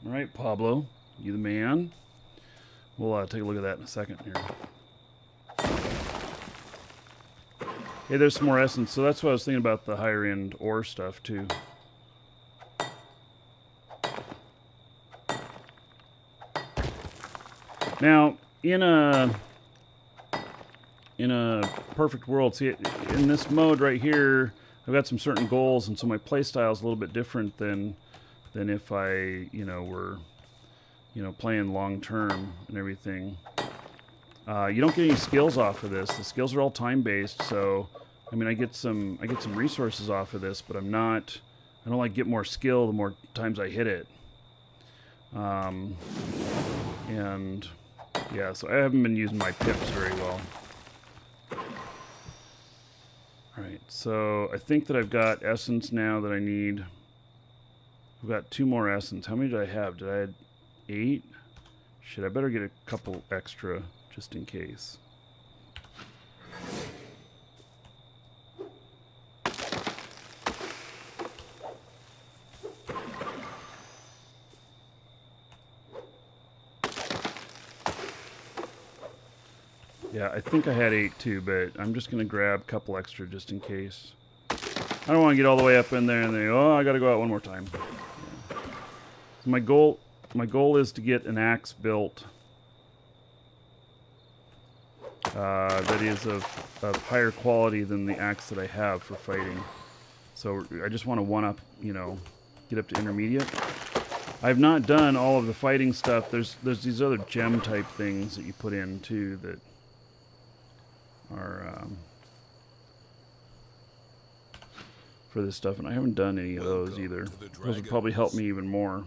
Alright, Pablo. You the man. We'll take a look at that in a second here. Hey, there's some more essence. So that's what I was thinking about the higher end ore stuff too. Now, in a perfect world, see, in this mode right here, I've got some certain goals, and so my playstyle is a little bit different than if I, were, playing long term and everything. You don't get any skills off of this. The skills are all time based, so I mean, I get some resources off of this, but I don't like get more skill the more times I hit it. And yeah, so I haven't been using my pips very well. Alright, so I think that I've got essence now that I need. I've got 2 more essence. How many did I have? Did I have 8? Shit, I better get a couple extra just in case. Yeah, I think I had 8 too, but I'm just going to grab a couple extra just in case. I don't want to get all the way up in there and then, oh, I got to go out one more time. Yeah. So my goal is to get an axe built that is of higher quality than the axe that I have for fighting. So I just want to one-up, get up to intermediate. I've not done all of the fighting stuff. There's these other gem type things that you put in too that are for this stuff, and I haven't done any of those either. Those would probably help me even more.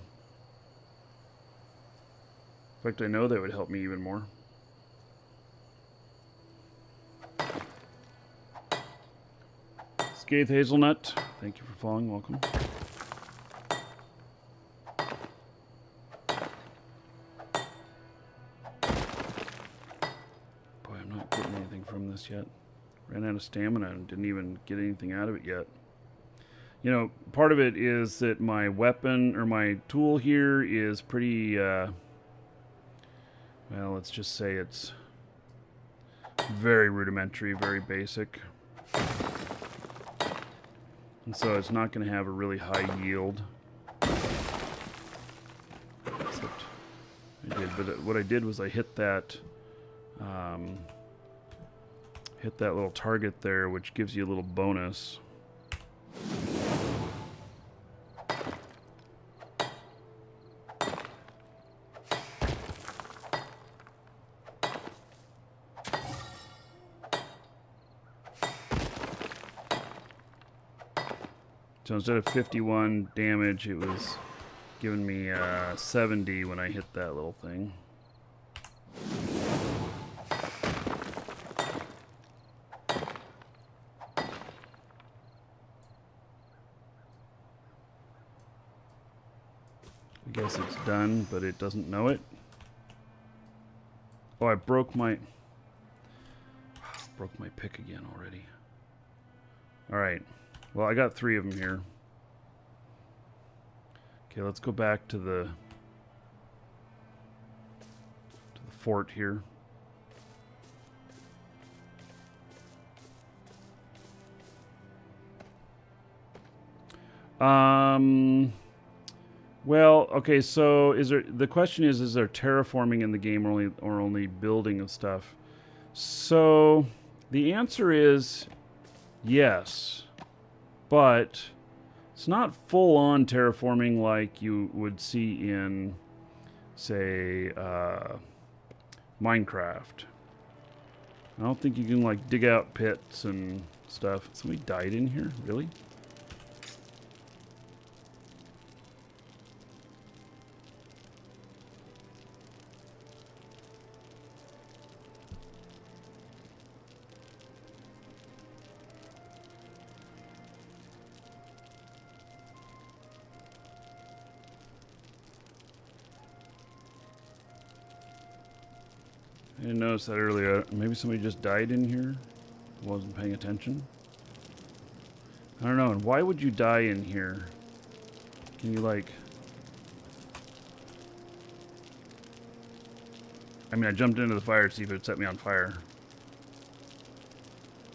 In fact, I know they would help me even more. Scathe Hazelnut, thank you for following. Welcome. Boy, I'm not getting anything from this yet. Ran out of stamina and didn't even get anything out of it yet. Part of it is that my weapon or my tool here is pretty, well, let's just say it's very rudimentary, very basic. And so it's not going to have a really high yield. Except I did, but what I did was I hit that little target there, which gives you a little bonus. So instead of 51 damage, it was giving me 70 when I hit that little thing. I guess it's done, but it doesn't know it. Oh, I broke my pick again already. All right. Well, I got 3 of them here. Okay, let's go back to the fort here. Well, okay, so the question is there terraforming in the game or only building of stuff? So the answer is yes, but it's not full-on terraforming like you would see in, say, Minecraft. I don't think you can like dig out pits and stuff. Somebody died in here? Really? I didn't notice that earlier. Maybe somebody just died in here. Wasn't paying attention. I don't know. And why would you die in here? Can you like... I mean, I jumped into the fire to see if it set me on fire.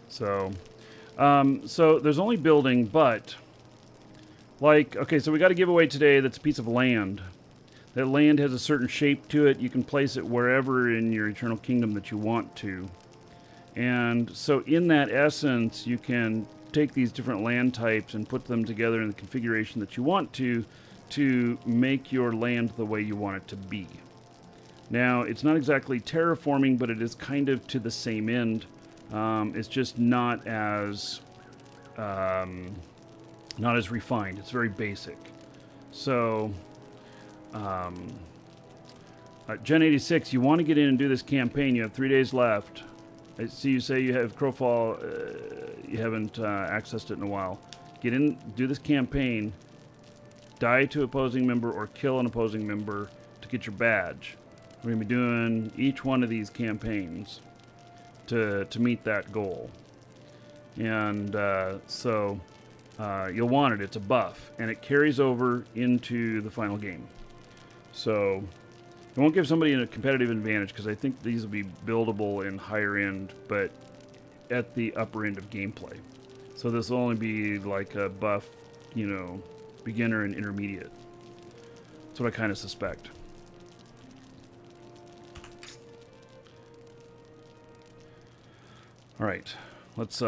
So there's only building, but... Like, okay, so we got a giveaway today that's a piece of land. That land has a certain shape to it. You can place it wherever in your Eternal Kingdom that you want to. And so in that essence, you can take these different land types and put them together in the configuration that you want to make your land the way you want it to be. Now, it's not exactly terraforming, but it is kind of to the same end. It's just not as refined. It's very basic. So... Gen 86, you want to get in and do this campaign. You have 3 days left. I see you say you have Crowfall. You haven't accessed it in a while. Get in, do this campaign, die to opposing member or kill an opposing member to get your badge. We're going to be doing each one of these campaigns to meet that goal. And so you'll want it. It's a buff. And it carries over into the final game. So it won't give somebody a competitive advantage because I think these will be buildable in higher end, but at the upper end of gameplay. So this will only be like a buff, you know, beginner and intermediate. That's what I kind of suspect. All right, let's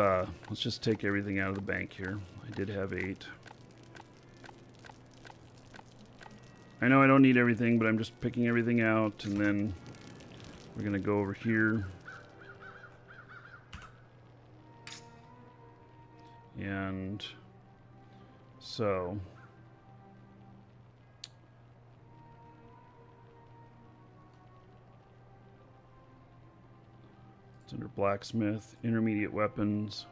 just take everything out of the bank here. I did have 8. I know I don't need everything, but I'm just picking everything out, and then we're going to go over here. And so... it's under blacksmith, intermediate weapons.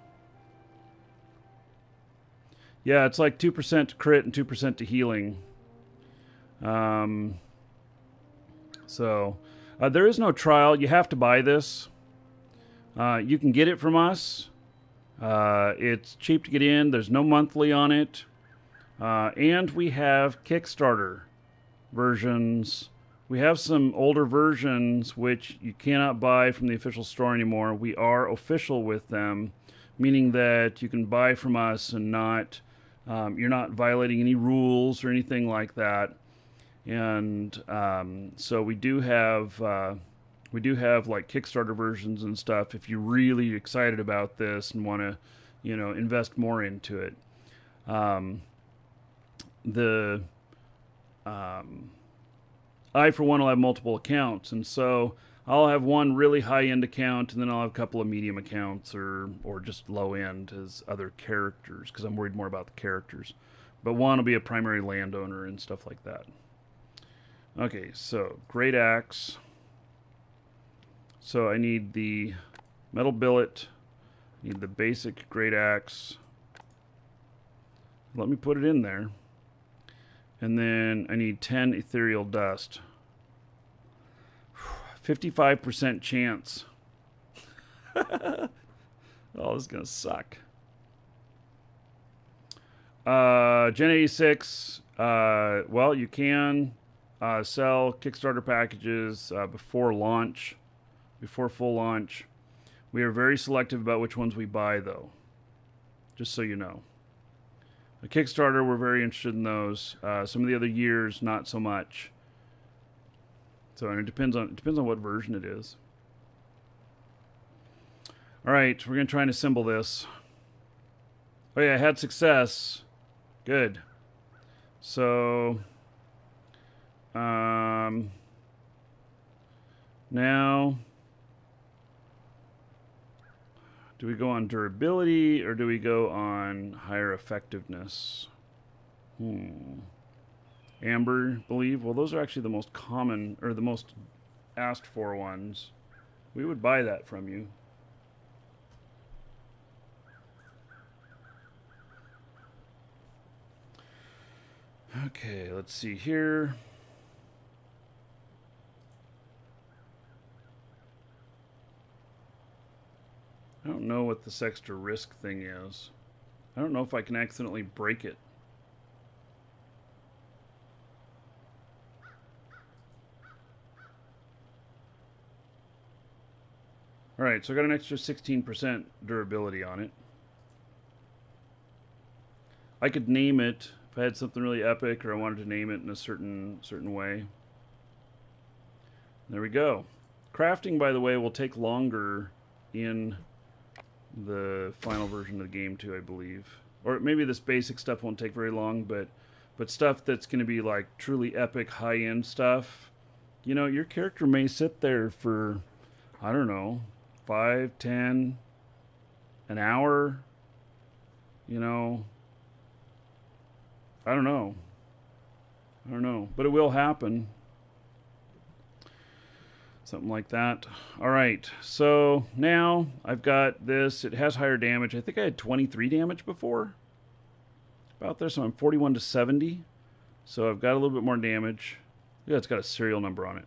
Yeah, it's like 2% to crit and 2% to healing. There is no trial. You have to buy this. You can get it from us. It's cheap to get in. There's no monthly on it. And we have Kickstarter versions. We have some older versions which you cannot buy from the official store anymore. We are official with them, meaning that you can buy from us and not, you're not violating any rules or anything like that. And so we do have like Kickstarter versions and stuff if you're really excited about this and want to, you know, invest more into it. I, for one, will have multiple accounts, and so I'll have one really high-end account, and then I'll have a couple of medium accounts or just low-end as other characters, because I'm worried more about the characters. But one will be a primary landowner and stuff like that. Okay, so great axe. So I need the metal billet, need the basic great axe. Let me put it in there. And then I need 10 ethereal dust. 55% chance. Oh, this is going to suck. Gen 86. Well, you can sell Kickstarter packages before launch, before full launch. We are very selective about which ones we buy, though. Just so you know. A Kickstarter, we're very interested in those. Some of the other years, not so much. So, and it depends on what version it is. All right, we're going to try and assemble this. Oh yeah, I had success. Good. So, now, do we go on durability or do we go on higher effectiveness? Amber, believe. Well, those are actually the most common, or the most asked for ones. We would buy that from you. Okay, let's see here. I don't know what this extra risk thing is. I don't know if I can accidentally break it. Alright, so I got an extra 16% durability on it. I could name it if I had something really epic or I wanted to name it in a certain way. There we go. Crafting, by the way, will take longer in the final version of the game too, I believe. Or maybe this basic stuff won't take very long, but stuff that's going to be like truly epic, high-end stuff, you know, your character may sit there for, I don't know, 5, 10, an hour, you know. I don't know, but it will happen. Something like that. All right, so now I've got this. It has higher damage. I think I had 23 damage before. About there, so I'm 41 to 70. So I've got a little bit more damage. Yeah, it's got a serial number on it.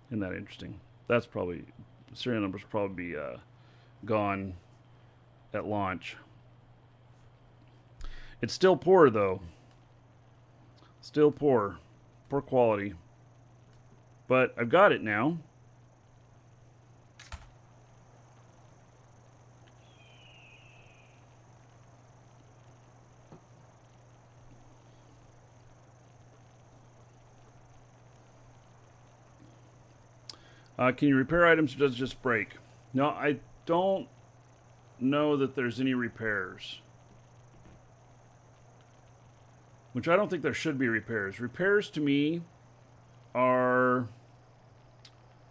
Isn't that interesting? That's probably, the serial numbers will probably be gone at launch. It's still poor, though. Still poor. Poor quality. But I've got it now. Can you repair items or does it just break? No, I don't know that there's any repairs. Which I don't think there should be repairs. Repairs to me are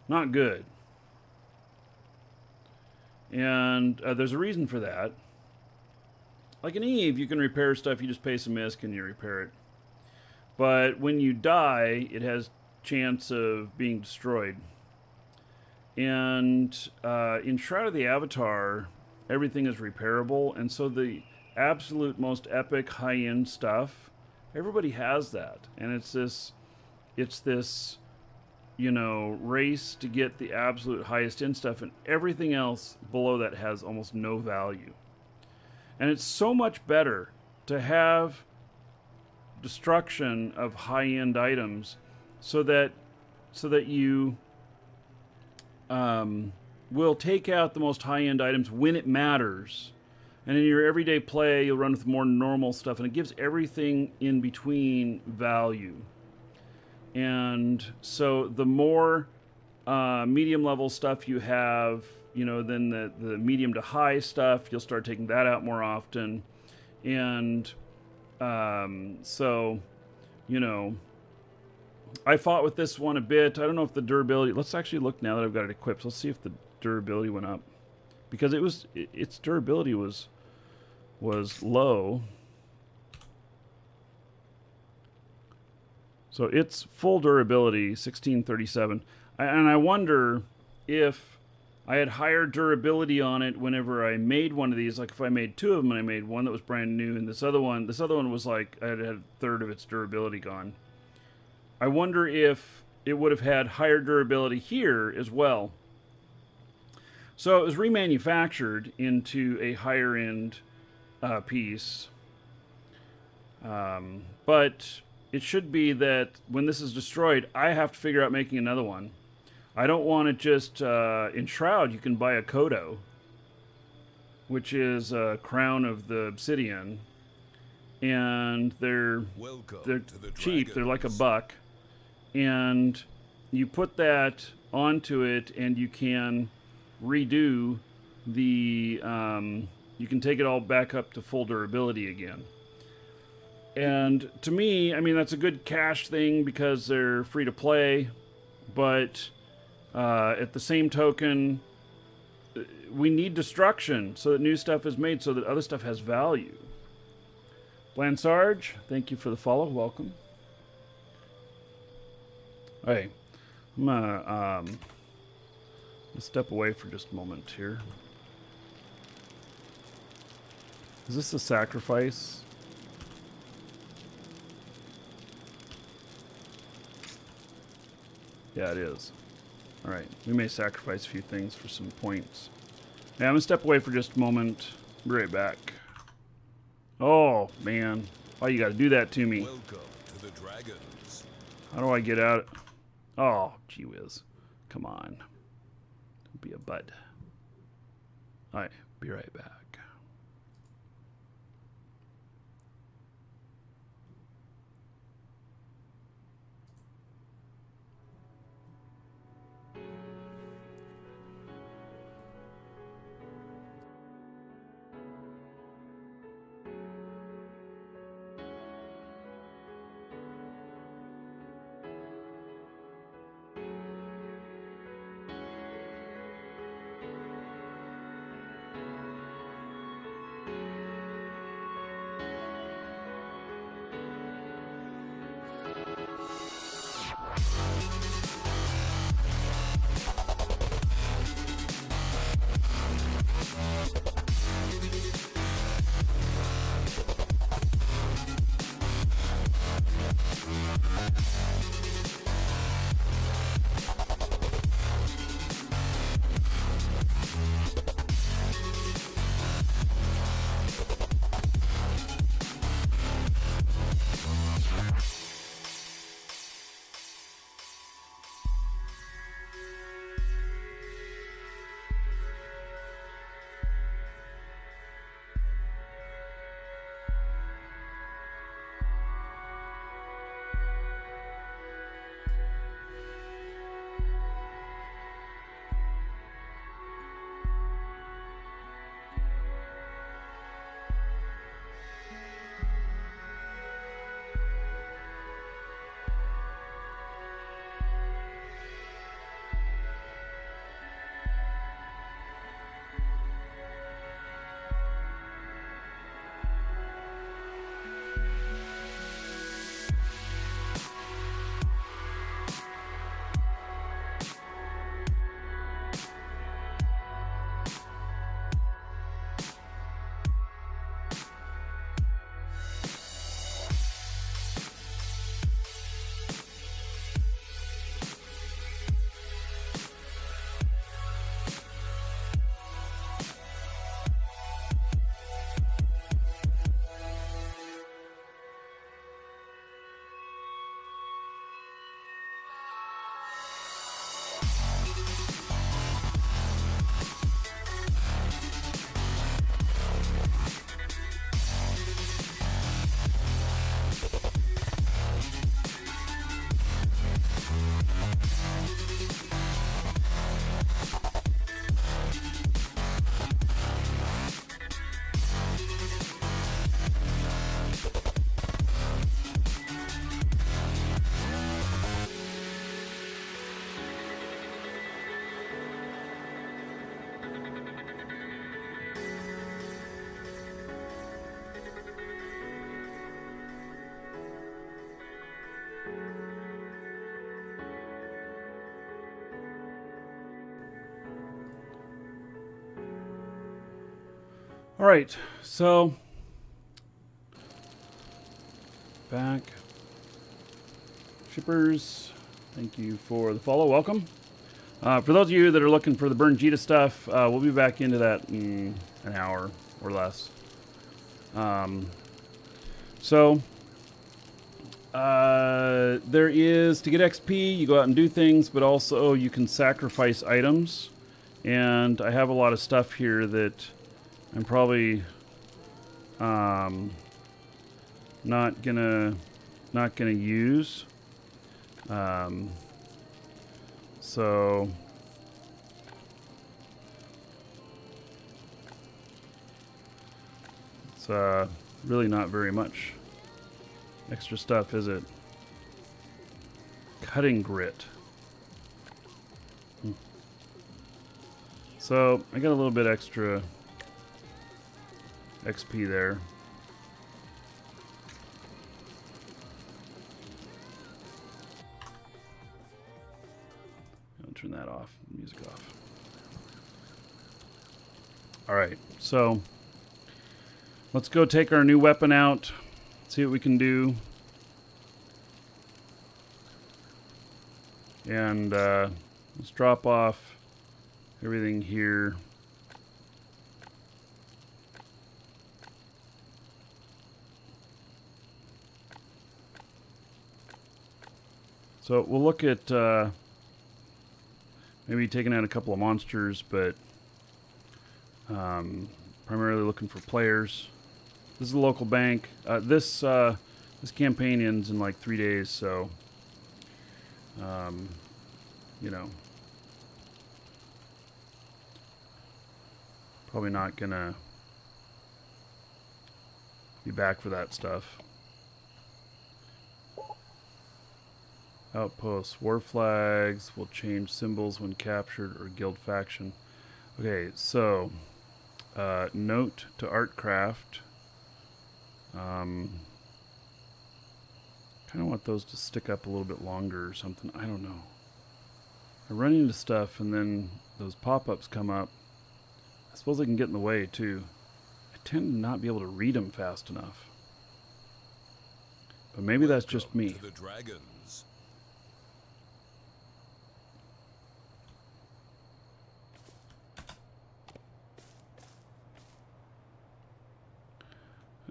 not good. And there's a reason for that. Like in Eve, you can repair stuff, you just pay some misc and you repair it. But when you die, it has chance of being destroyed. And in Shroud of the Avatar, everything is repairable. And so the absolute most epic high-end stuff, everybody has that. And it's this, you know, race to get the absolute highest end stuff, and everything else below that has almost no value. And it's so much better to have destruction of high-end items so that you will take out the most high-end items when it matters. And in your everyday play, you'll run with more normal stuff, and it gives everything in between value. And so the more medium level stuff you have, you know, then the medium to high stuff, you'll start taking that out more often. And so, you know, I fought with this one a bit. I don't know if the durability, let's actually look now that I've got it equipped. Let's see if the durability went up. Because its durability was low. So it's full durability, 1637. And I wonder if I had higher durability on it whenever I made one of these. Like if I made two of them and I made one that was brand new and this other one was like I had a third of its durability gone. I wonder if it would have had higher durability here as well. So it was remanufactured into a higher end piece. But it should be that when this is destroyed, I have to figure out making another one. I don't want to just in Shroud. You can buy a Kodo, which is a crown of the obsidian, and they're cheap. They're like $1, and you put that onto it, and you can redo the. You can take it all back up to full durability again. And to me, I mean, that's a good cash thing because they're free to play, but at the same token, we need destruction so that new stuff is made so that other stuff has value. Blansarge, thank you for the follow. Welcome. Hey, I'm gonna step away for just a moment here. Is this a sacrifice? Yeah, it is. Alright, we may sacrifice a few things for some points. Yeah, I'm gonna step away for just a moment. Be right back. Oh, man. Why you gotta do that to me? Welcome to the Dragons. How do I get out? Oh, gee whiz. Come on. Don't be a bud. Alright, be right back. All right, so back. Shippers, thank you for the follow. Welcome. For those of you that are looking for the Burn Jita stuff, we'll be back into that in an hour or less. There is, to get XP, you go out and do things, but also you can sacrifice items. And I have a lot of stuff here that I'm probably not gonna use. So it's really not very much extra stuff, is it? Cutting grit. So I got a little bit extra XP there. I'll turn that off, music off. Alright, so let's go take our new weapon out, see what we can do. And let's drop off everything here. So we'll look at maybe taking out a couple of monsters, but primarily looking for players. This is a local bank. This campaign ends in like 3 days, so you know, probably not gonna be back for that stuff. Outposts, war flags will change symbols when captured, or guild faction. Okay, so note to Artcraft. Kind of want those to stick up a little bit longer or something. I don't know. I run into stuff and then those pop-ups come up. I suppose they can get in the way too. I tend to not be able to read them fast enough. But maybe that's just me. To the dragons.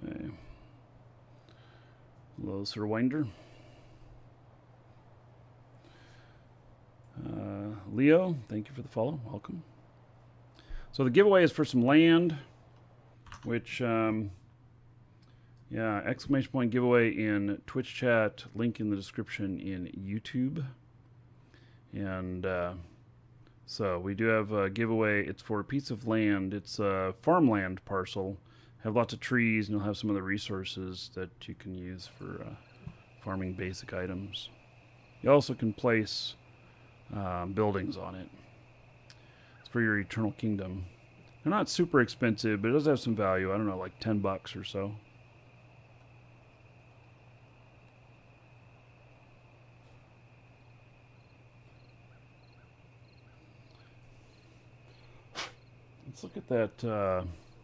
Okay. Hello, Sir Winder. Leo, thank you for the follow. Welcome. So the giveaway is for some land, which, yeah, exclamation point giveaway in Twitch chat, link in the description in YouTube. And so we do have a giveaway. It's for a piece of land. It's a farmland parcel. Have lots of trees, and you'll have some other resources that you can use for farming basic items. You also can place buildings on it. It's for your eternal kingdom. They're not super expensive, but it does have some value. I don't know, like $10 or so. Let's look at that.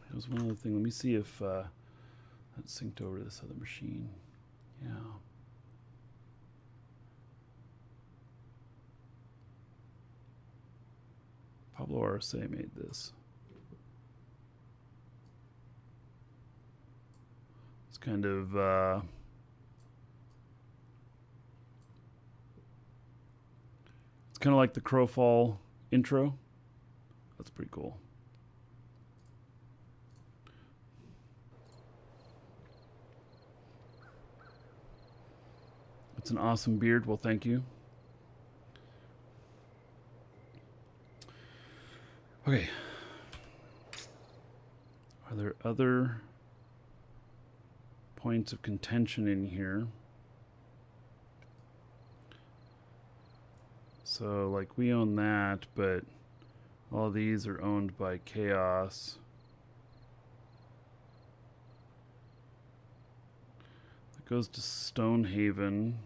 There was one other thing. Let me see if that's synced over to this other machine. Yeah. Pablo Arce made this. It's kind of it's kind of like the Crowfall intro. That's pretty cool. It's an awesome beard. Well, thank you. Okay. Are there other points of contention in here? So, like, we own that, but all these are owned by Chaos. It goes to Stonehaven.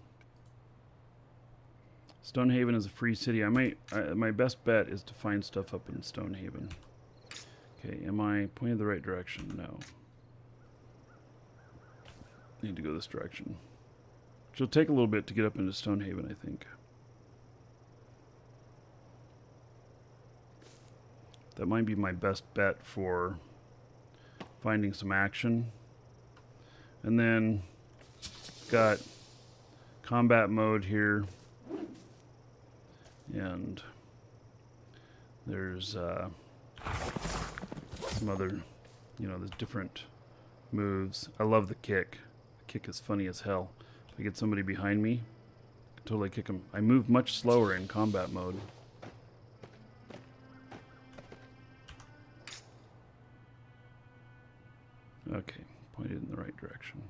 Stonehaven is a free city. My best bet is to find stuff up in Stonehaven. Okay, am I pointing the right direction? No. Need to go this direction. Which will take a little bit to get up into Stonehaven, I think. That might be my best bet for finding some action. And then got combat mode here. And there's some other, there's different moves. I love the kick. The kick is funny as hell. If I get somebody behind me, I can totally kick them. I move much slower in combat mode. Okay, pointed in the right direction.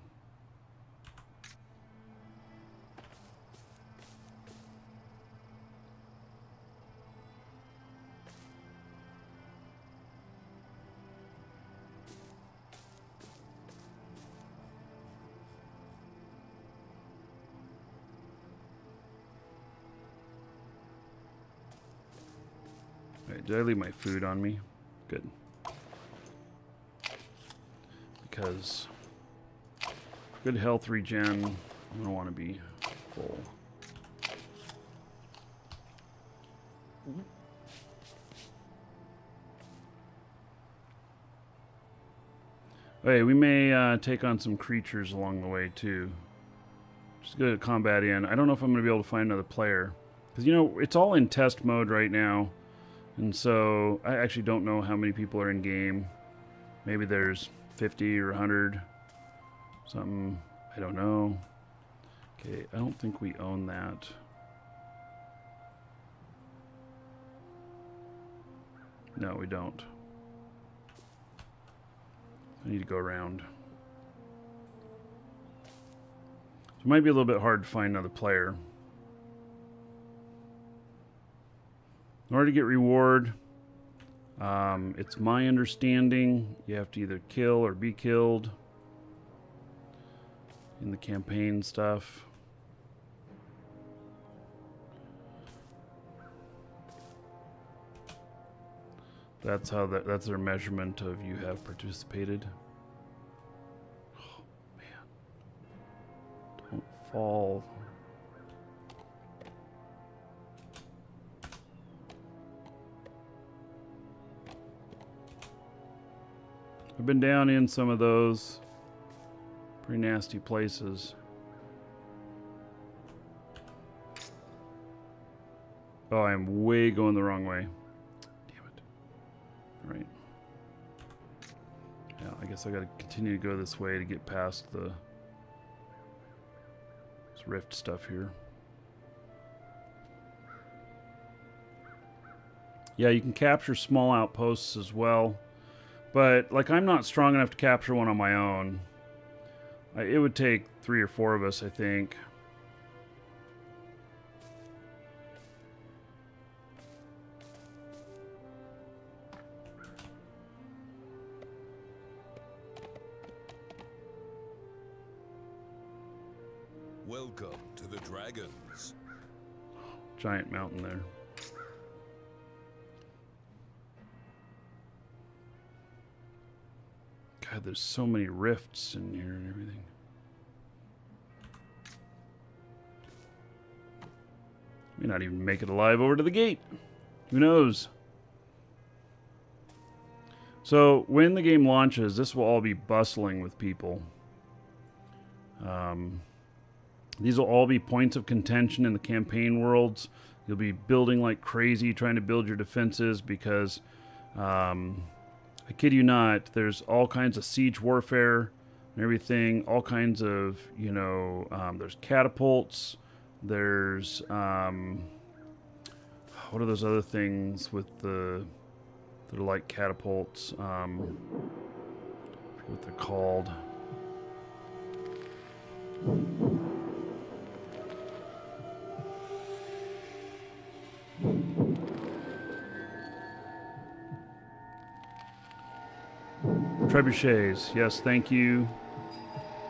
Alright, did I leave my food on me? Good. Because good health regen, I'm going to want to be full. Okay, we may take on some creatures along the way too. Just go to combat in. I don't know if I'm going to be able to find another player. Because, it's all in test mode right now. And so I actually don't know how many people are in game. Maybe there's 50 or 100. Something. I don't know. Okay, I don't think we own that. No, we don't. I need to go around. It might be a little bit hard to find another player. In order to get reward, it's my understanding you have to either kill or be killed in the campaign stuff. That's how that's their measurement of you have participated. Oh man. Don't fall. I've been down in some of those pretty nasty places. Oh, I'm way going the wrong way. Damn it. All right. Yeah, I guess I gotta continue to go this way to get past this rift stuff here. Yeah, you can capture small outposts as well. But, I'm not strong enough to capture one on my own. It would take 3 or 4 of us, I think. Welcome to the Dragons. Giant mountain there. God, there's so many rifts in here and everything. May not even make it alive over to the gate. Who knows? So, when the game launches, this will all be bustling with people. These will all be points of contention in the campaign worlds. You'll be building like crazy, trying to build your defenses because... I kid you not, there's all kinds of siege warfare and everything, all kinds of, there's catapults, there's, what are those other things with that are like catapults, I forget what they're called. Trebuchets, yes, thank you.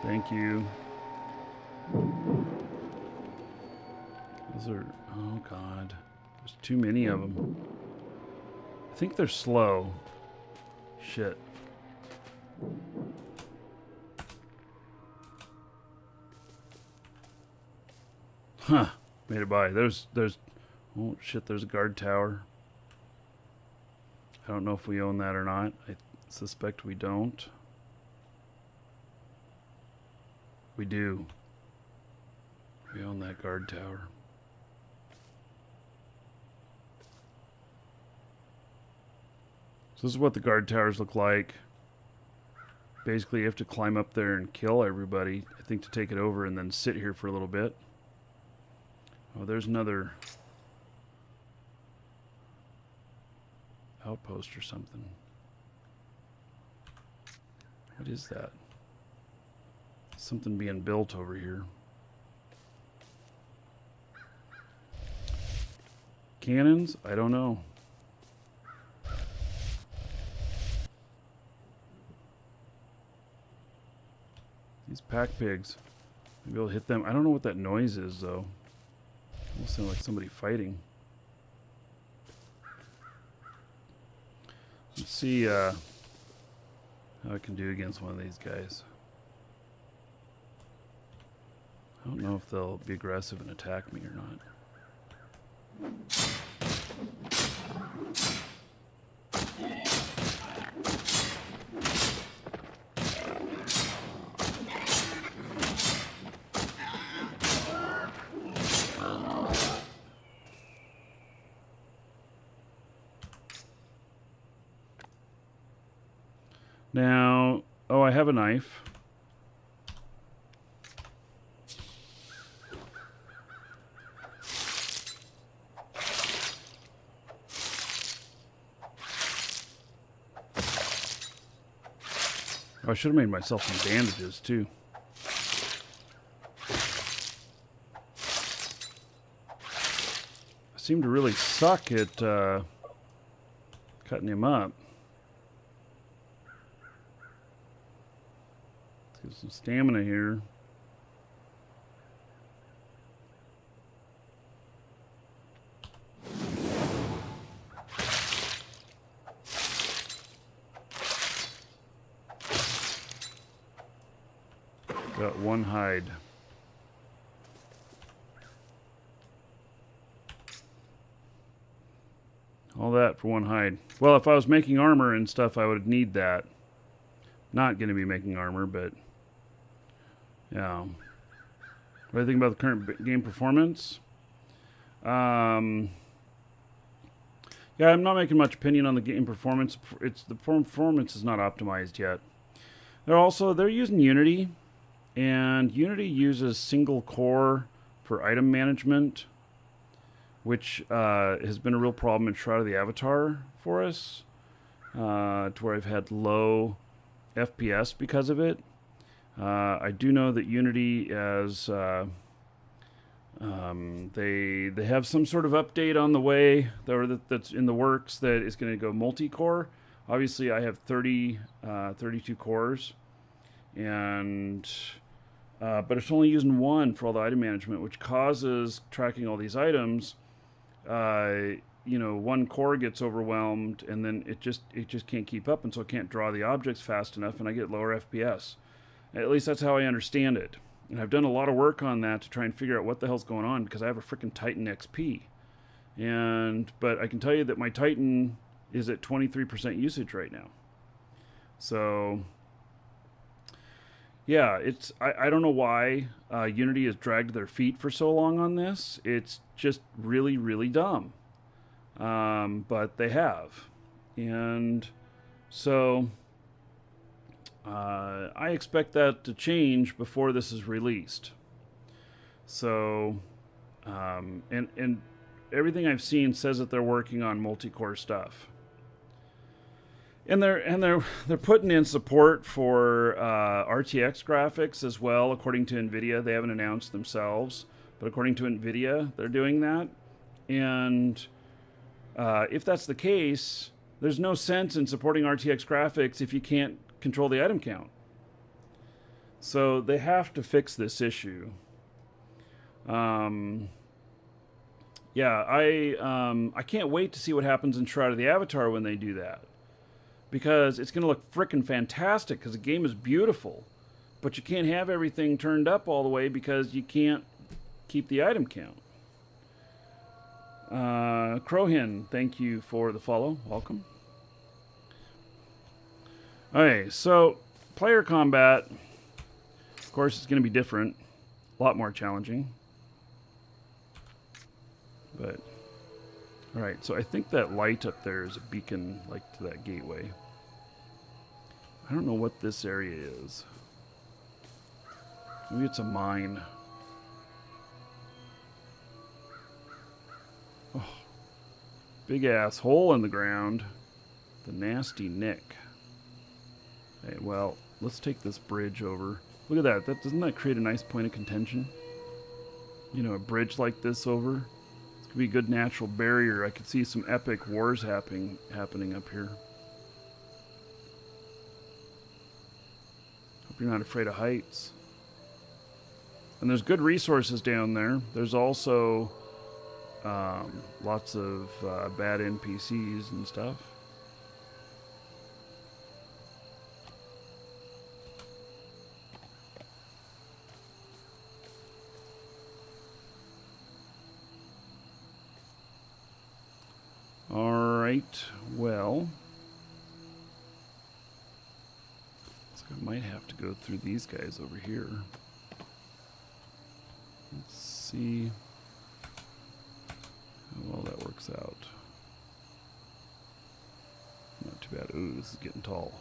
Thank you. Those are, oh god, there's too many of them. I think they're slow. Shit. Huh. Made it by. There's oh shit, there's a guard tower. I don't know if we own that or not. I suspect we don't. We do. We own that guard tower. So this is what the guard towers look like. Basically, you have to climb up there and kill everybody, I think, to take it over and then sit here for a little bit. Oh, there's another outpost or something. What is that? Something being built over here. Cannons? I don't know. These pack pigs. Maybe I'll hit them. I don't know what that noise is, though. Almost sound like somebody fighting. Let's see how I can do against one of these guys. I don't know if they'll be aggressive and attack me or not. Now, oh, I have a knife. Oh, I should have made myself some bandages, too. I seem to really suck at cutting him up. Let's get some stamina here. Got one hide. All that for one hide. Well, if I was making armor and stuff, I would need that. Not going to be making armor, but yeah. What do you think about the current game performance? Yeah, I'm not making much opinion on the game performance. The performance is not optimized yet. They're using Unity. And Unity uses single core for item management, which has been a real problem in Shroud of the Avatar for us, to where I've had low FPS because of it. I do know that Unity has they have some sort of update on the way that's in the works that is going to go multi-core. Obviously, I have 32 cores. And but it's only using one for all the item management, which causes tracking all these items. One core gets overwhelmed, and then it just can't keep up, and so it can't draw the objects fast enough, and I get lower FPS. At least that's how I understand it. And I've done a lot of work on that to try and figure out what the hell's going on, because I have a freaking Titan XP, but I can tell you that my Titan is at 23% usage right now. So. Yeah, I don't know why Unity has dragged their feet for so long on this. It's just really, really dumb. But they have. And so I expect that to change before this is released. So, and everything I've seen says that they're working on multi-core stuff. And they're putting in support for RTX graphics as well, according to NVIDIA. They haven't announced themselves, but according to NVIDIA, they're doing that. And if that's the case, there's no sense in supporting RTX graphics if you can't control the item count. So they have to fix this issue. I can't wait to see what happens in Shroud of the Avatar when they do that. because it's going to look frickin' fantastic because the game is beautiful. But you can't have everything turned up all the way because you can't keep the item count. Crowhin, thank you for the follow. Welcome. Okay, so player combat, of course, is going to be different. A lot more challenging. But, alright, so I think that light up there is a beacon, like, to that gateway. I don't know what this area is. Maybe it's a mine. Oh, big ass hole in the ground. The nasty Nick. Hey, well, let's take this bridge over. Look at that. Doesn't that create a nice point of contention? You know, a bridge like this over. It's gonna be a good natural barrier. I could see some epic wars happening up here. Hope you're not afraid of heights. And there's good resources down there. There's also lots of bad NPCs and stuff. Alright, well, so I might have to go through these guys over here. Let's see how well that works out. Not too bad. Ooh, this is getting tall.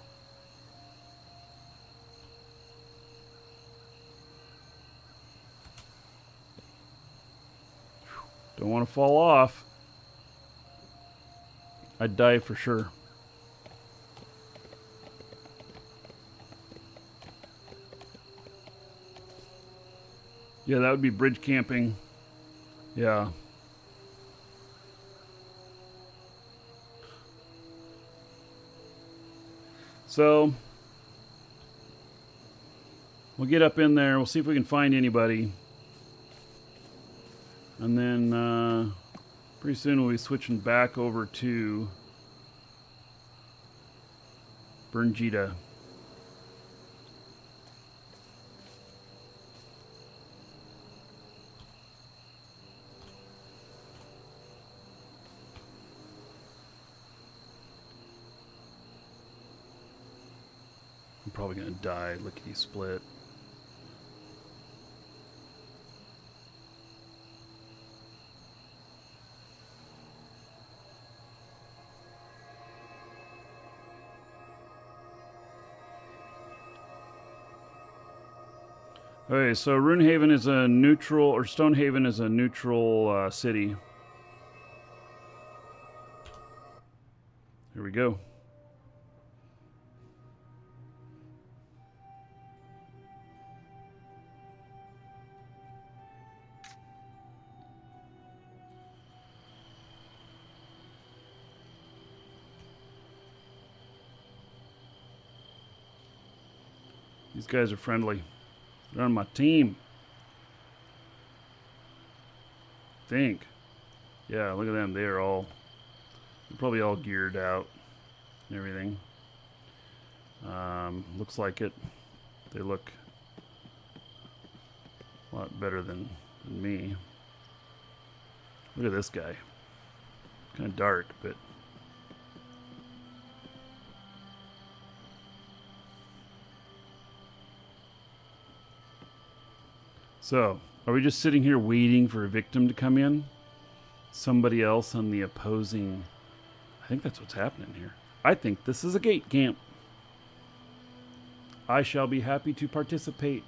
Don't want to fall off. I'd die for sure. Yeah, that would be bridge camping. Yeah. So, we'll get up in there. We'll see if we can find anybody. And then, pretty soon we'll be switching back over to Bernjita. I'm probably gonna die lickety split. Okay, so Runehaven is a neutral, or Stonehaven is a neutral city. Here we go. These guys are friendly. They're on my team. I think. Yeah, look at them. They're probably all geared out and everything. Looks like it. They look a lot better than me. Look at this guy. Kind of dark, but... So, are we just sitting here waiting for a victim to come in? Somebody else on the opposing... I think that's what's happening here. I think this is a gate camp. I shall be happy to participate.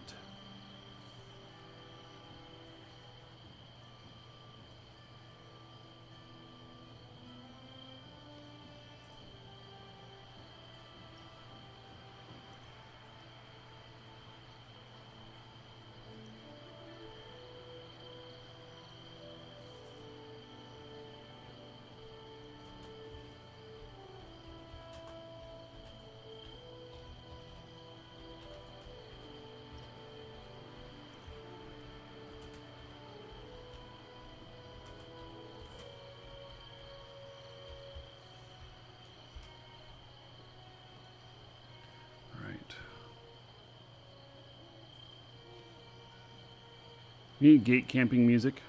You need gate camping music.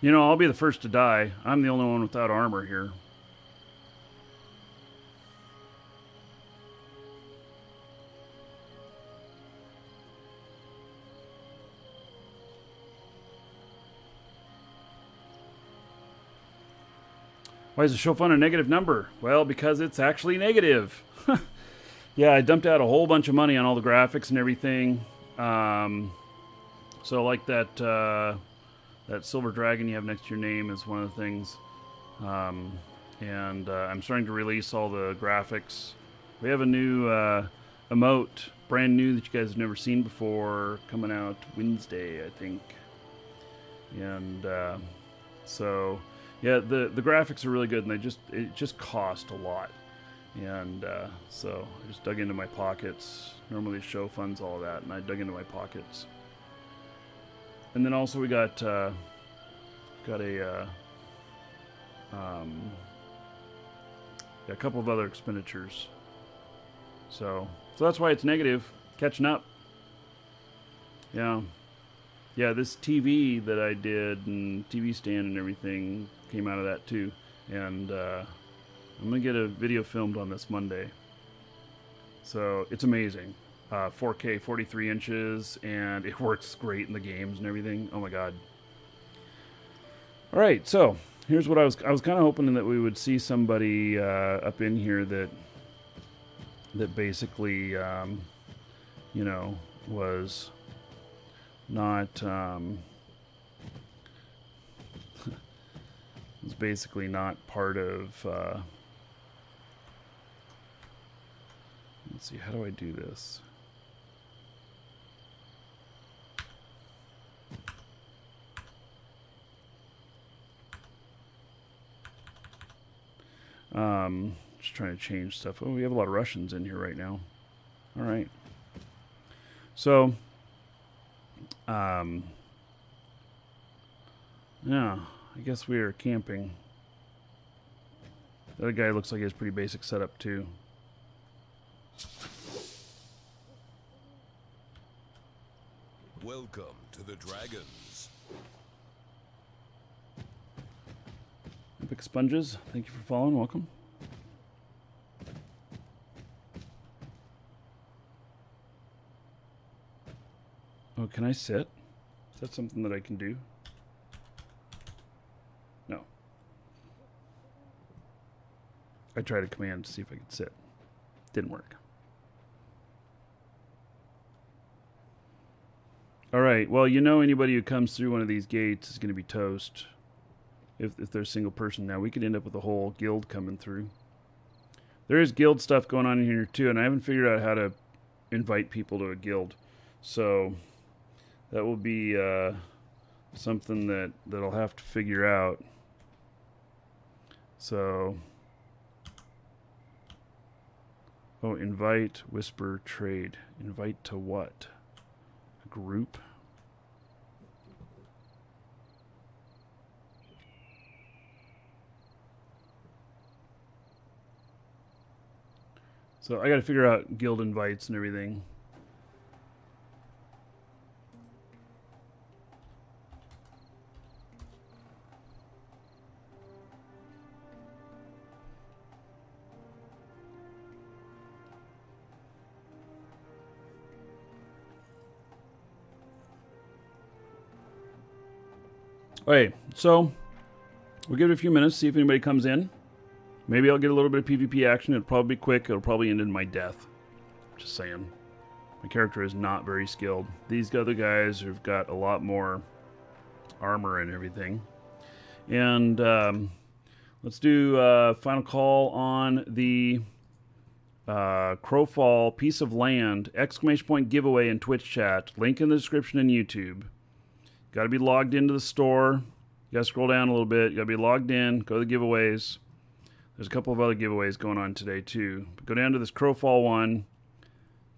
You know, I'll be the first to die. I'm the only one without armor here. Why is the show fund a negative number? Well, because it's actually negative. Yeah, I dumped out a whole bunch of money on all the graphics and everything. So like that that silver dragon you have next to your name is one of the things. And I'm starting to release all the graphics. We have a new emote, brand new, that you guys have never seen before, coming out Wednesday, I think. And so, yeah, the graphics are really good, and it just cost a lot. And so I just dug into my pockets. Normally show funds all that, and I dug into my pockets. And then also we got a couple of other expenditures. So that's why it's negative. Catching up. Yeah. Yeah, this TV that I did and TV stand and everything came out of that too. And I'm going to get a video filmed on this Monday. So it's amazing. 4K, 43 inches, and it works great in the games and everything. Oh my god. All right, so here's what I was kind of hoping that we would see somebody up in here that basically, you know, was not was basically not part of. Let's see, how do I do this? Just trying to change stuff. Oh, we have a lot of Russians in here right now. All right. So, yeah, I guess we are camping. The other guy looks like he has pretty basic setup too. Welcome to the Dragons. Epic Sponges, thank you for following. Welcome. Oh, can I sit? Is that something that I can do? No. I tried a command to see if I could sit. Didn't work. All right. Well, you know, anybody who comes through one of these gates is going to be toast. If they're a single person. Now, we could end up with a whole guild coming through. There is guild stuff going on in here, too, and I haven't figured out how to invite people to a guild. So that will be something that I'll have to figure out. So, oh, invite, whisper, trade. Invite to what? A group? So I got to figure out guild invites and everything. Okay, so we'll give it a few minutes, see if anybody comes in. Maybe I'll get a little bit of PvP action. It'll probably be quick. It'll probably end in my death. Just saying. My character is not very skilled. These other guys have got a lot more armor and everything. And let's do a final call on the Crowfall piece of land exclamation point giveaway in Twitch chat. Link in the description in YouTube. Got to be logged into the store. You got to scroll down a little bit. You got to be logged in. Go to the giveaways. There's a couple of other giveaways going on today, too. But go down to this Crowfall one.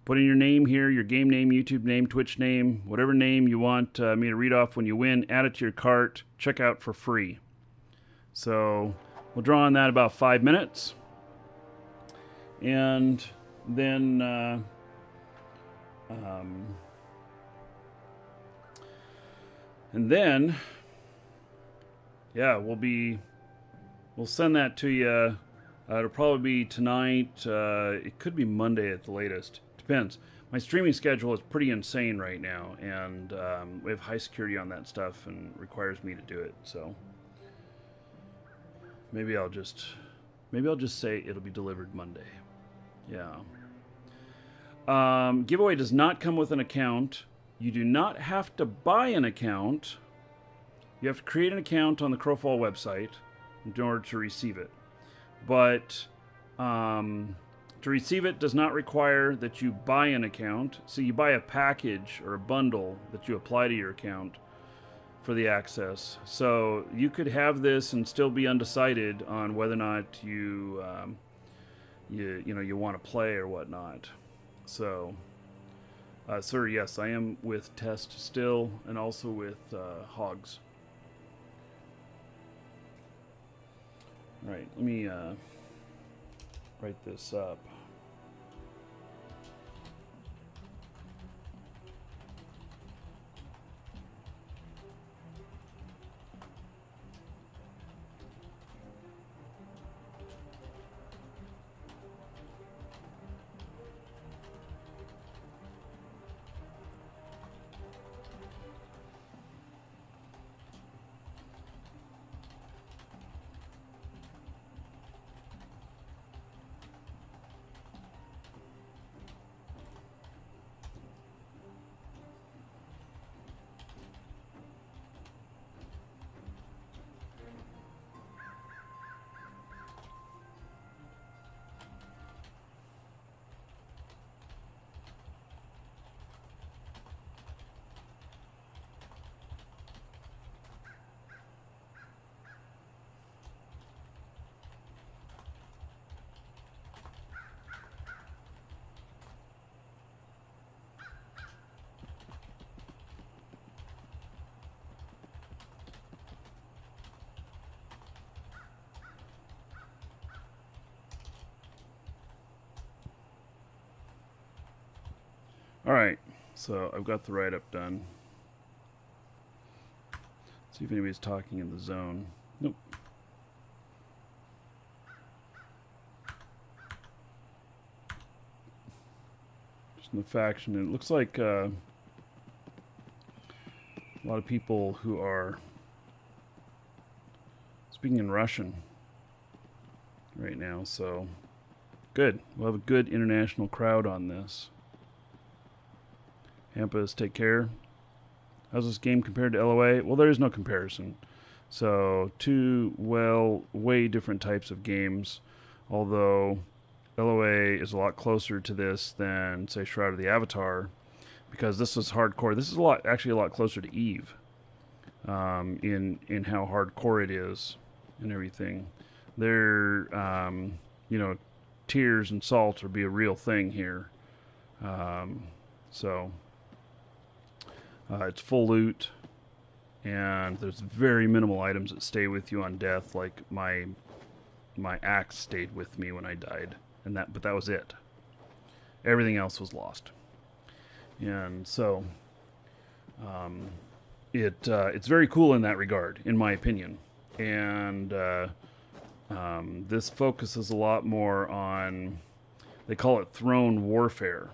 Put in your name here, your game name, YouTube name, Twitch name, whatever name you want me to read off when you win. Add it to your cart. Check out for free. So we'll draw on that about 5 minutes. And then And then, yeah, we'll send that to you. It'll probably be tonight. It could be Monday at the latest. Depends. My streaming schedule is pretty insane right now, and we have high security on that stuff and requires me to do it. So maybe I'll just say it'll be delivered Monday. Yeah. Giveaway does not come with an account. You do not have to buy an account. You have to create an account on the Crowfall website in order to receive it. But to receive it does not require that you buy an account. So you buy a package or a bundle that you apply to your account for the access. So you could have this and still be undecided on whether or not you want to play or whatnot. So, sir, yes, I am with Test still, and also with Hogs. All right, let me write this up. All right, so I've got the write-up done. See if anybody's talking in the zone. Nope. Just in the faction. It looks like a lot of people who are speaking in Russian right now, so good. We'll have a good international crowd on this. Hampus, take care. How's this game compared to LOA? Well, there is no comparison. So, two, way different types of games. Although, LOA is a lot closer to this than, say, Shroud of the Avatar. Because this is hardcore. This is actually a lot closer to Eve. In how hardcore it is and everything. There, tears and salt will be a real thing here. It's full loot, and there's very minimal items that stay with you on death. Like my axe stayed with me when I died, but that was it. Everything else was lost, and so it's very cool in that regard, in my opinion. And this focuses a lot more on, they call it throne warfare.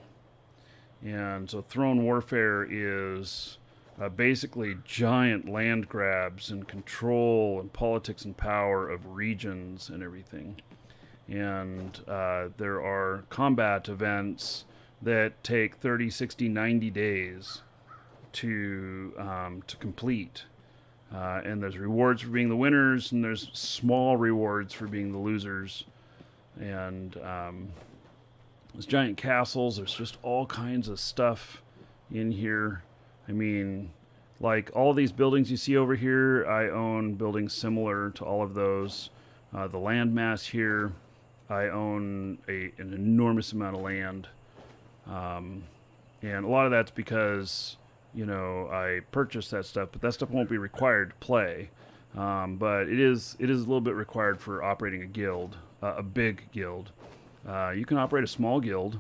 And so throne warfare is basically giant land grabs and control and politics and power of regions and everything. And there are combat events that take 30, 60, 90 days to complete. And there's rewards for being the winners, and there's small rewards for being the losers. And there's giant castles. There's just all kinds of stuff in here. I mean, like all these buildings you see over here, I own buildings similar to all of those. The landmass here, I own an enormous amount of land. And a lot of that's because, I purchased that stuff, but that stuff won't be required to play. But it is a little bit required for operating a guild, a big guild. You can operate a small guild,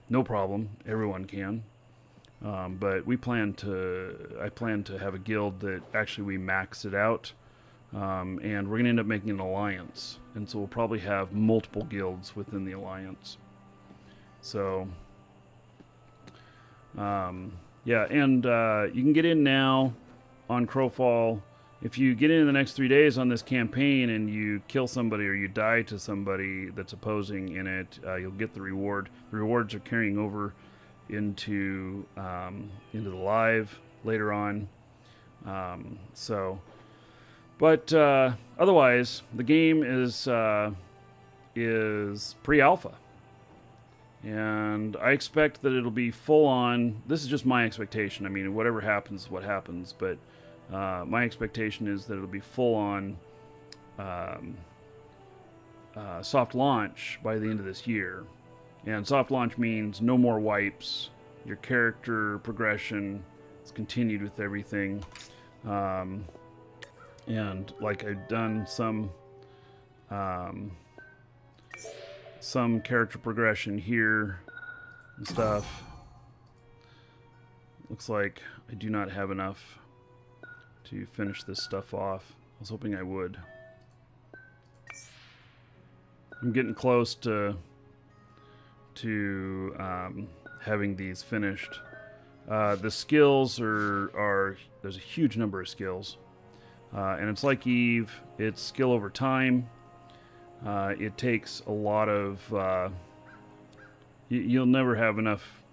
no problem. Everyone can. But I plan to have a guild that actually we max it out, and we're gonna end up making an alliance, and so we'll probably have multiple guilds within the alliance. So, yeah, and you can get in now on Crowfall. If you get in the next 3 days on this campaign and you kill somebody or you die to somebody that's opposing in it, you'll get the reward. The rewards are carrying over into the live later on. But otherwise, the game is pre-alpha, and I expect that it'll be full on. This is just my expectation. I mean, whatever happens, what happens. But my expectation is that it'll be full on soft launch by the end of this year. And soft launch means no more wipes. Your character progression is continued with everything. And like I've done some character progression here and stuff. Looks like I do not have enough to finish this stuff off. I was hoping I would. I'm getting close to having these finished. The skills are there's a huge number of skills, and it's like Eve. It's skill over time. It takes a lot of. You'll never have enough.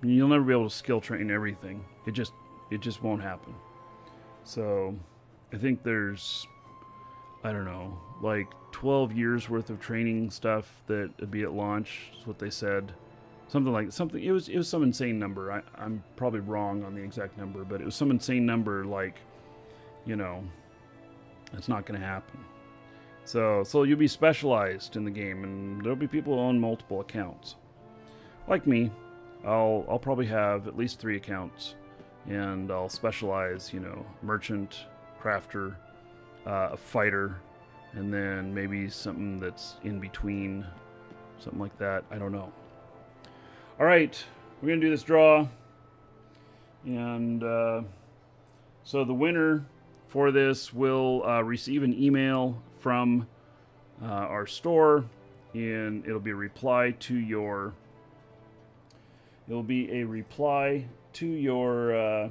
You'll never be able to skill train everything. It just won't happen. So, I think there's, I don't know, like 12 years worth of training stuff that would be at launch, is what they said. It was some insane number. I'm probably wrong on the exact number, but it was some insane number, like, you know, it's not going to happen. So you'll be specialized in the game, and there'll be people who own multiple accounts. Like me, I'll probably have at least 3 accounts, and I'll specialize, you know, merchant, crafter, a fighter, and then maybe something that's in between, something like that. I don't know. All right, we're gonna do this draw, and so the winner for this will receive an email from our store, and it'll be a reply to your. It'll be a reply to your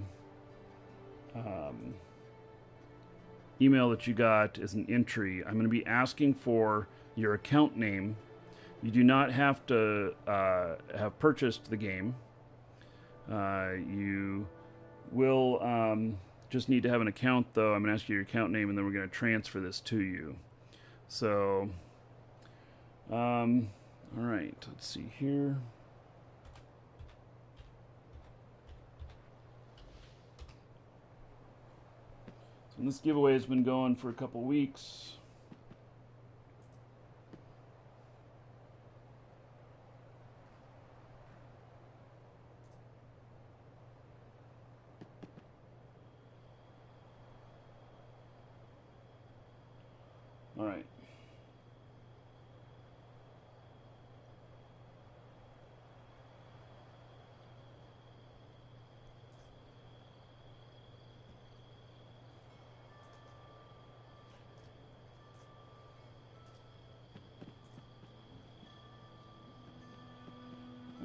email that you got as an entry. I'm going to be asking for your account name. You do not have to have purchased the game. You will just need to have an account, though. I'm going to ask you your account name, and then we're going to transfer this to you. So, all right, let's see here. And this giveaway has been going for a couple weeks. All right.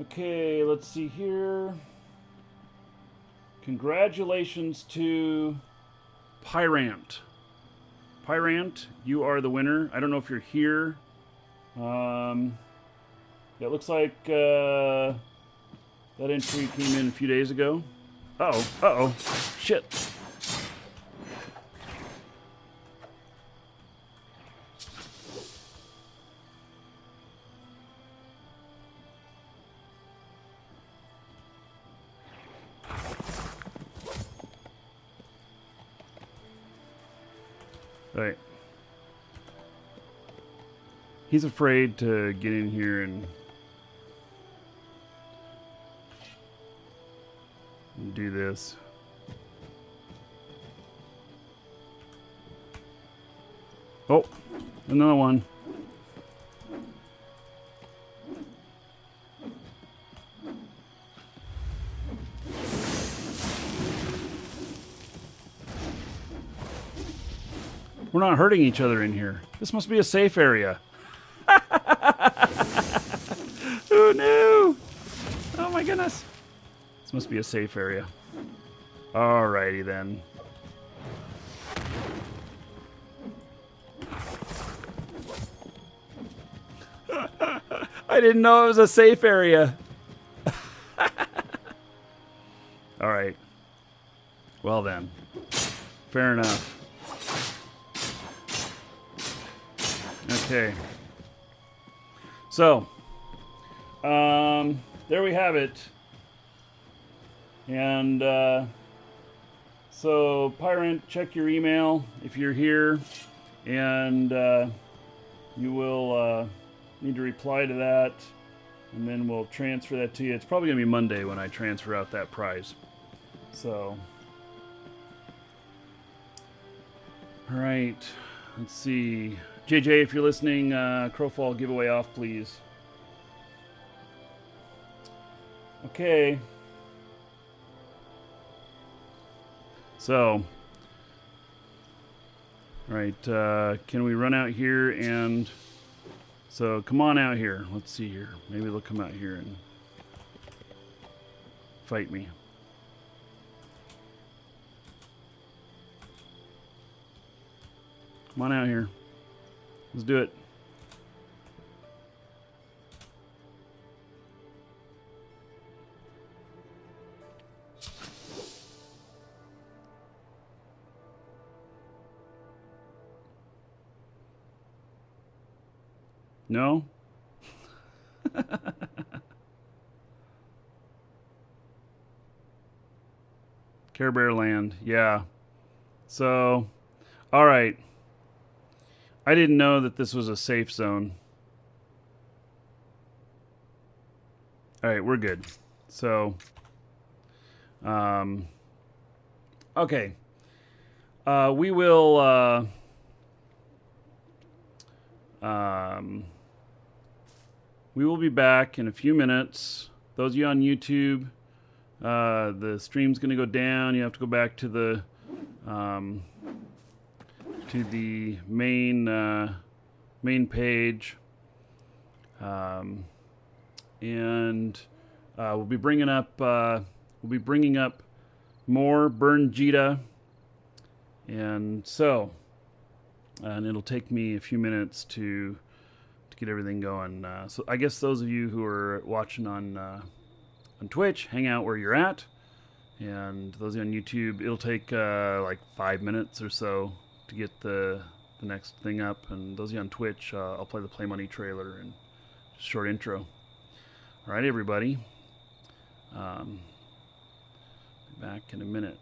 Okay, let's see here. Congratulations to Pyrant. Pyrant, you are the winner. I don't know if you're here. It looks like that entry came in a few days ago. Uh-oh, shit. Right. He's afraid to get in here and do this. Oh, another one. We're not hurting each other in here. This must be a safe area. Oh no! Oh my goodness! This must be a safe area. Alrighty then. I didn't know it was a safe area. Alright. Well then. Fair enough. Okay. So, there we have it. And, so, Pyrant, check your email if you're here. And, you will, need to reply to that. And then we'll transfer that to you. It's probably going to be Monday when I transfer out that prize. So, all right. Let's see. JJ, if you're listening, Crowfall giveaway off, please. Okay. So, all right. Can we run out here and... So come on out here. Let's see here. Maybe they'll come out here and fight me. Come on out here. Let's do it. No? Care Bear Land, yeah. So, all right. I didn't know that this was a safe zone. All right, we're good. So, okay. We will, we will be back in a few minutes. Those of you on YouTube, the stream's going to go down. You have to go back to the main page, and we'll be bringing up more Burn Jita, and so, and it'll take me a few minutes to get everything going. So I guess those of you who are watching on Twitch, hang out where you're at, and those of you on YouTube, it'll take like 5 minutes or so to get the next thing up. And those of you on Twitch, I'll play the Play Money trailer and just short intro. All right, everybody. Back in a minute.